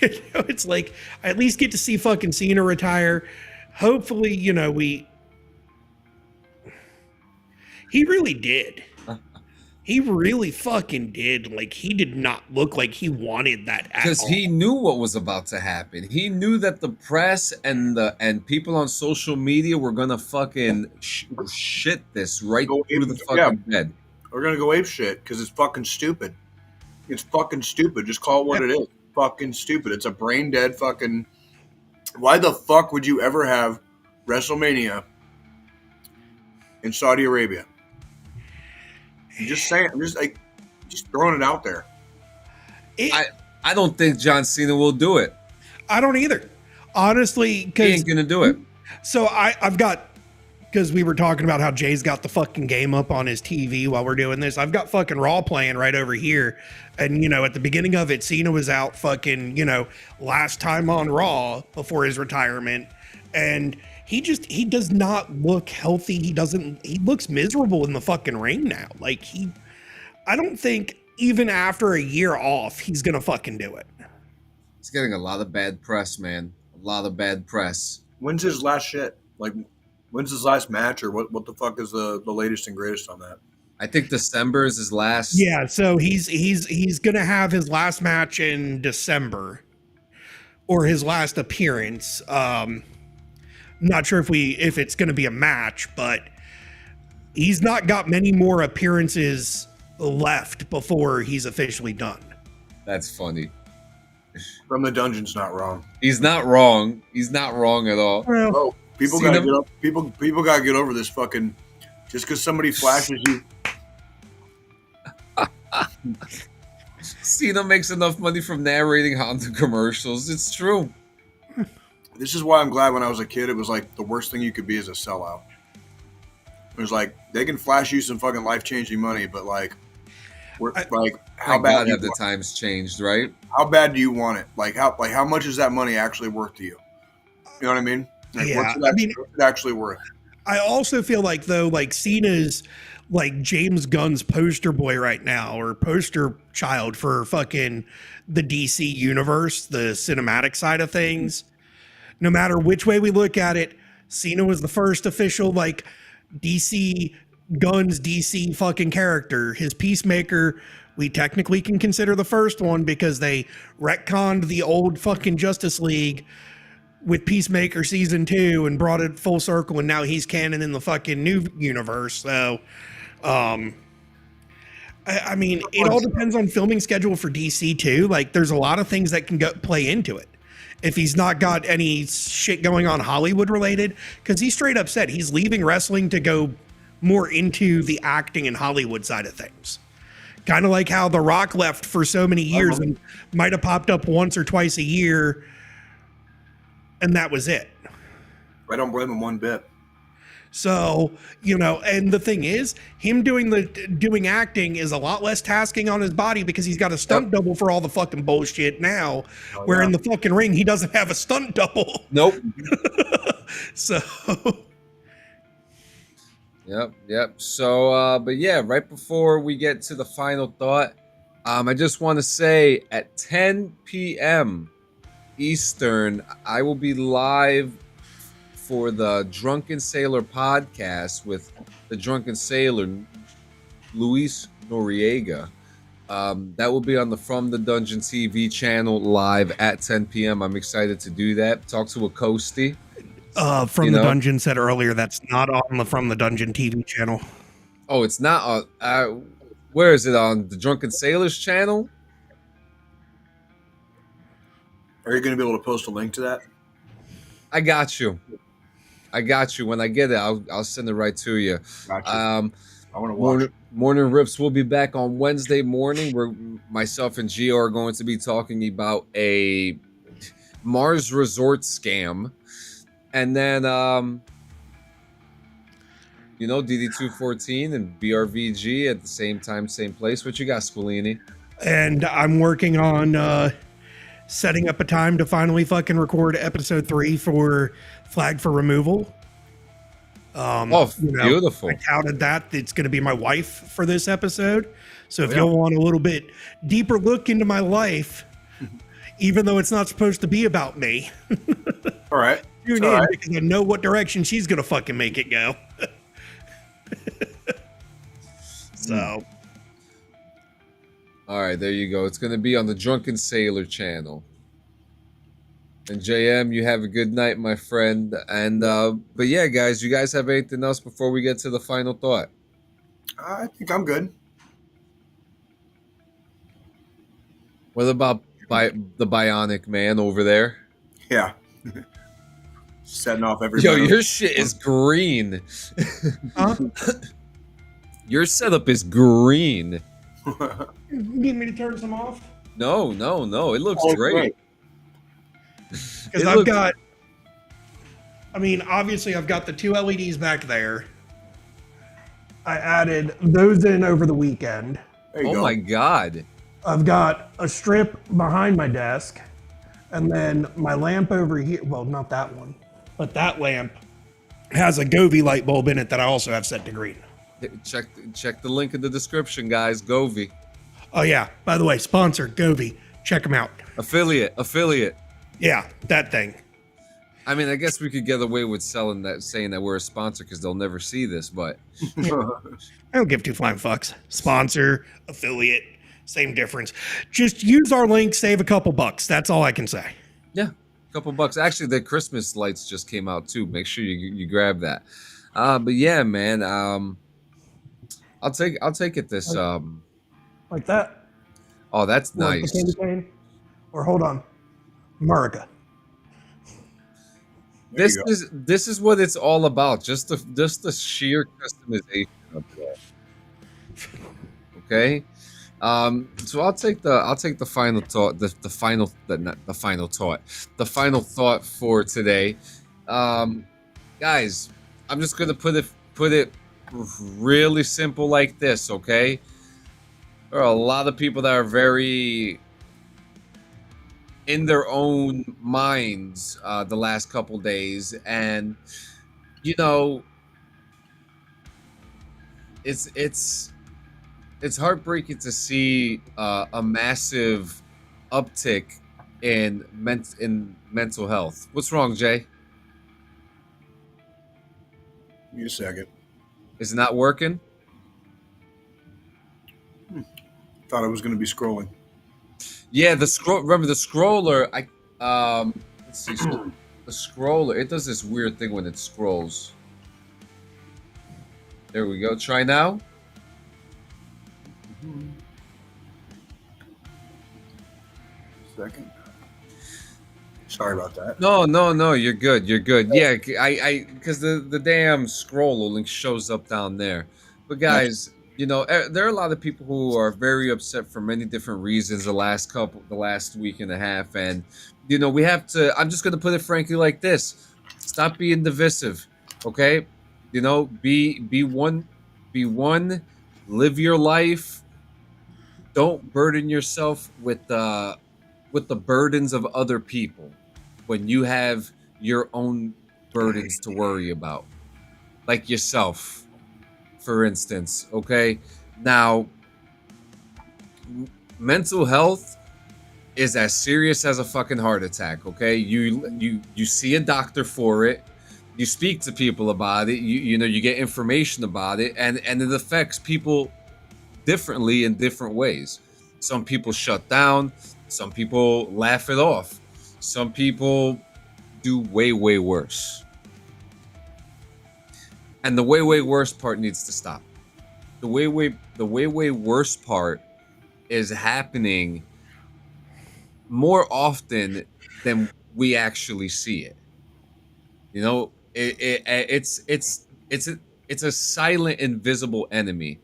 you know, it's like, I at least get to see fucking Cena retire. Hopefully, you know, he really did. He really fucking did. Like, he did not look like he wanted that at all. Because he knew what was about to happen. He knew that the press and people on social media were gonna fucking shit this right through the fucking bed. We're gonna go ape shit because it's fucking stupid. It's fucking stupid. Just call it what it is. Fucking stupid. It's a brain dead fucking. Why the fuck would you ever have WrestleMania in Saudi Arabia? I'm just saying. I'm just throwing it out there. I don't think John Cena will do it. I don't either. Honestly, because he ain't gonna do it. So I've got, because we were talking about how Jay's got the fucking game up on his TV while we're doing this. I've got fucking Raw playing right over here. And, you know, at the beginning of it, Cena was out fucking, you know, last time on Raw before his retirement. And he does not look healthy. He looks miserable in the fucking ring now. Like I don't think even after a year off, he's going to fucking do it. He's getting a lot of bad press, man. A lot of bad press. When's his last shit? Like, when's his last match, or what the fuck is the latest and greatest on that? I think December is his last. Yeah, so he's gonna have his last match in December, or his last appearance. Not sure if it's gonna be a match, but he's not got many more appearances left before he's officially done. That's funny. From the Dungeon's not wrong. He's not wrong. He's not wrong at all. Well, people gotta get up. People gotta get over this fucking. Just because somebody flashes you. Cena makes enough money from narrating Honda commercials. It's true. This is why I'm glad when I was a kid, it was like the worst thing you could be is a sellout. It was like, they can flash you some fucking life-changing money, but how bad have the times changed, right? How bad do you want it? How much is that money actually worth to you? You know what I mean? What's it actually worth? I also feel like, though, like Cena's like James Gunn's poster boy right now, or poster child for fucking the DC universe, the cinematic side of things. No matter which way we look at it, Cena was the first official like Gunn's DC fucking character. His Peacemaker, we technically can consider the first one because they retconned the old fucking Justice League with Peacemaker season 2 and brought it full circle, and now he's canon in the fucking new universe. So, I mean, it all depends on filming schedule for DC too. Like, there's a lot of things that can play into it. If he's not got any shit going on Hollywood related, because he straight up said he's leaving wrestling to go more into the acting and Hollywood side of things. Kind of like how The Rock left for so many years and might have popped up once or twice a year, and that was it. I don't blame him one bit. So, you know, and the thing is, him doing acting is a lot less tasking on his body because he's got a stunt double for all the fucking bullshit now, where in the fucking ring, he doesn't have a stunt double. Nope. So. Yep. So, but yeah, right before we get to the final thought, I just want to say at 10 p.m. Eastern, I will be live for the Drunken Sailor podcast with the Drunken Sailor, Luis Noriega. That will be on the From the Dungeon TV channel live at 10 p.m. I'm excited to do that. Talk to a Coastie. From the Dungeon said earlier that's not on the From the Dungeon TV channel. Oh, it's not on. Where is it on? The Drunken Sailors channel? Are you going to be able to post a link to that? I got you. I got you. When I get it, I'll send it right to you. Gotcha. I want to watch. Morning Rips will be back on Wednesday morning, where myself and Gio are going to be talking about a Mars resort scam. And then DD214 and BRVG at the same time, same place. What you got, Squillini? And I'm working on setting up a time to finally fucking record episode 3 for Flag for Removal. Beautiful. I touted that it's going to be my wife for this episode. So if you'll want a little bit deeper look into my life, even though it's not supposed to be about me. All right. Tune in because I know what direction she's going to fucking make it go. So. All right, there you go. It's going to be on the Drunken Sailor channel. And JM, you have a good night, my friend. And but yeah, guys, you guys have anything else before we get to the final thought? I think I'm good. What about the Bionic Man over there? Yeah. Setting off every. Yo, your shit is green. Huh? Your setup is green. You need me to turn some off? No. It looks great. Because obviously I've got the 2 LEDs back there. I added those in over the weekend. Oh my God. I've got a strip behind my desk, and then my lamp over here. Well, not that one, but that lamp has a Govee light bulb in it that I also have set to green. Check the link in the description, guys. Govee. Oh yeah. By the way, sponsor Govee. Check them out. Affiliate. Yeah, that thing. I mean, I guess we could get away with saying that we're a sponsor because they'll never see this, but I don't give two flying fucks. Sponsor, affiliate, same difference. Just use our link, save a couple bucks. That's all I can say. Yeah, a couple bucks. Actually, the Christmas lights just came out too. Make sure you grab that. But yeah, man. I'll take it this like that. Oh, that's nice. Or hold on. America. This is what it's all about. Just the sheer customization of it. Okay. So I'll take the final thought. The final thought for today. Guys, I'm just gonna put it really simple like this. Okay. There are a lot of people that are very in their own minds the last couple days, and it's heartbreaking to see a massive uptick in mental health. What's wrong, Jay? Give me a second. Is it not working? Thought I was going to be scrolling. Yeah, remember the scroller? Let's see. So the scroller, it does this weird thing when it scrolls. There we go. Try now. Second. Sorry about that. No. You're good. Yeah, because the damn scroll link shows up down there. But guys, there are a lot of people who are very upset for many different reasons the last week and a half, and we have to. I'm just gonna put it frankly like this: stop being divisive, okay? Be one, live your life. Don't burden yourself with the burdens of other people when you have your own burdens to worry about, like yourself. For instance, okay? Now, mental health is as serious as a fucking heart attack, okay? You see a doctor for it, you speak to people about it, you get information about it, and it affects people differently in different ways. Some people shut down, some people laugh it off, some people do way worse. And the way worse part needs to stop. The way worse part is happening more often than we actually see it. It's a silent, invisible enemy,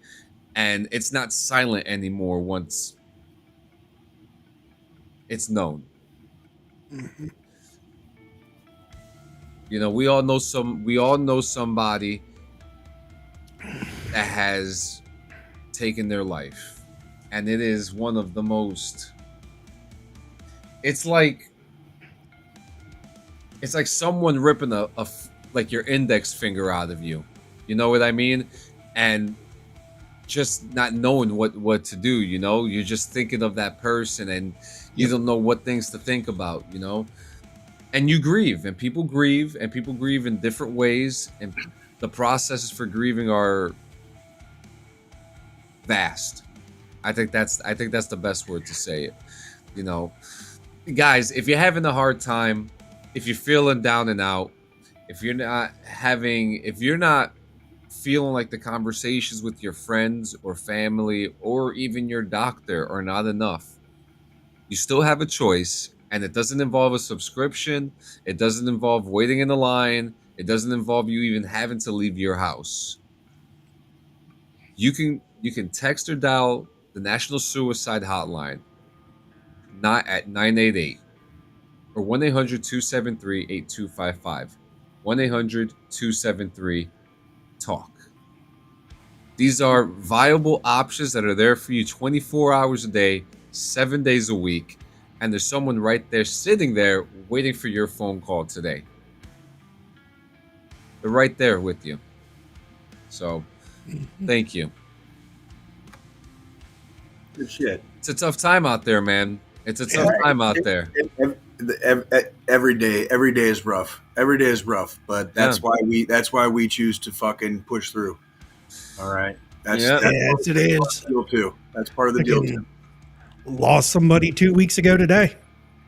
and it's not silent anymore once it's known. Mm-hmm. You know, we all know somebody that has taken their life, and it is one of the most. It's like someone ripping like your index finger out of you. You know what I mean? And just not knowing what to do. You know, you're just thinking of that person, and you don't know what things to think about. You know, and you grieve, and people grieve, in different ways, and the processes for grieving are vast. I think that's the best word to say it. You know, guys, if you're having a hard time, if you're feeling down and out, if you're not feeling like the conversations with your friends or family or even your doctor are not enough, you still have a choice, and it doesn't involve a subscription. It doesn't involve waiting in the line. It doesn't involve you even having to leave your house. You can text or dial the National Suicide Hotline, not at 988 or 1-800-273-8255. 1-800-273-TALK. These are viable options that are there for you 24 hours a day, 7 days a week, and there's someone right there sitting there waiting for your phone call today. They're right there with you. So, thank you. Good shit. It's a tough time out there, man. It's a tough time out there. Every day is rough. Every day is rough, but that's why we choose to fucking push through. All right. Yes, it is. Deal too. That's part of the deal too. Lost somebody 2 weeks ago today.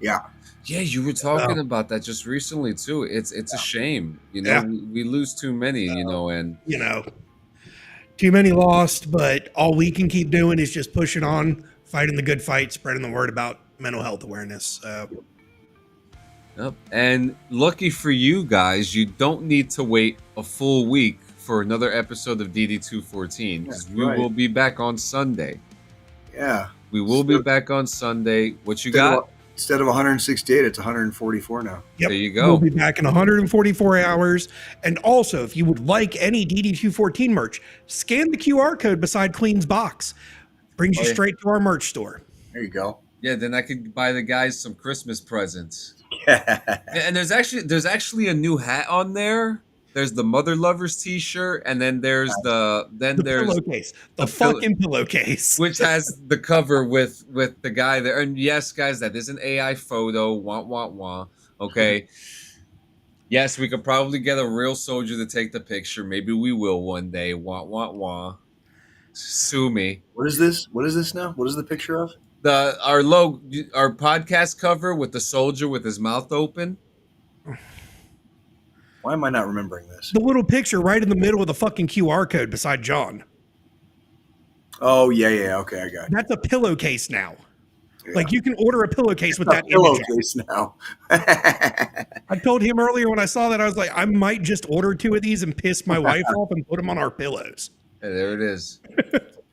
Yeah. Yeah, you were talking about that just recently too. It's a shame, you know. We lose too many, you know, and too many lost. But all we can keep doing is just pushing on, fighting the good fight, spreading the word about mental health awareness. Yep. And lucky for you guys, you don't need to wait a full week for another episode of DD214 because we will be back on Sunday. Yeah, we will be back on Sunday. What you got? Instead of 168, it's 144 now. Yep. There you go. We'll be back in 144 hours. And also, if you would like any DD214 merch, scan the QR code beside Clean's box. Brings you straight to our merch store. There you go. Yeah, then I could buy the guys some Christmas presents. And there's actually a new hat on there. There's the Mother Lovers T-shirt, and then there's the pillowcase, the fucking pillowcase, which has the cover with the guy there. And yes, guys, that is an AI photo. Wah wah wah. Okay. Yes, we could probably get a real soldier to take the picture. Maybe we will one day. Wah wah wah. Sue me. What is this? What is this now? What is the picture of? Our podcast cover with the soldier with his mouth open. Why am I not remembering this? The little picture right in the middle of the fucking QR code beside John. Oh, yeah. Okay, I got it. That's a pillowcase now. Yeah. Like, you can order a pillowcase with that pillowcase now. I told him earlier when I saw that, I was like, I might just order 2 of these and piss my wife off and put them on our pillows. Yeah, there it is.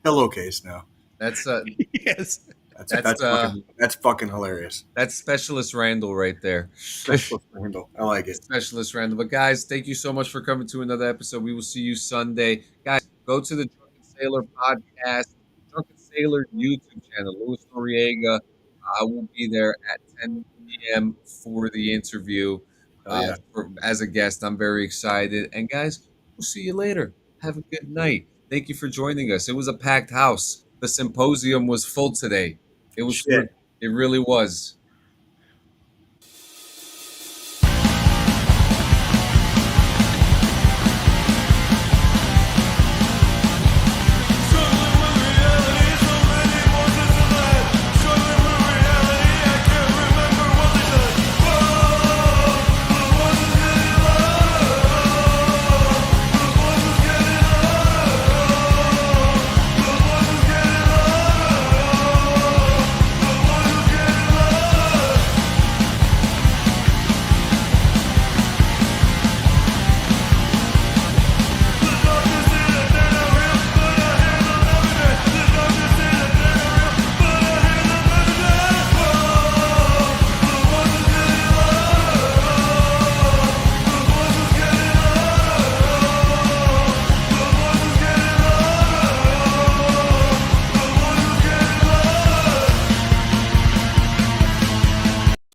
Pillowcase now. That's yes. That's fucking hilarious. That's Specialist Randall right there. Specialist Randall. I like it. Specialist Randall. But guys, thank you so much for coming to another episode. We will see you Sunday. Guys, go to the Drunken Sailor podcast, Drunken Sailor YouTube channel, Louis Noriega. I will be there at 10 p.m. for the interview as a guest. I'm very excited. And guys, we'll see you later. Have a good night. Thank you for joining us. It was a packed house. The symposium was full today. It was. It really was.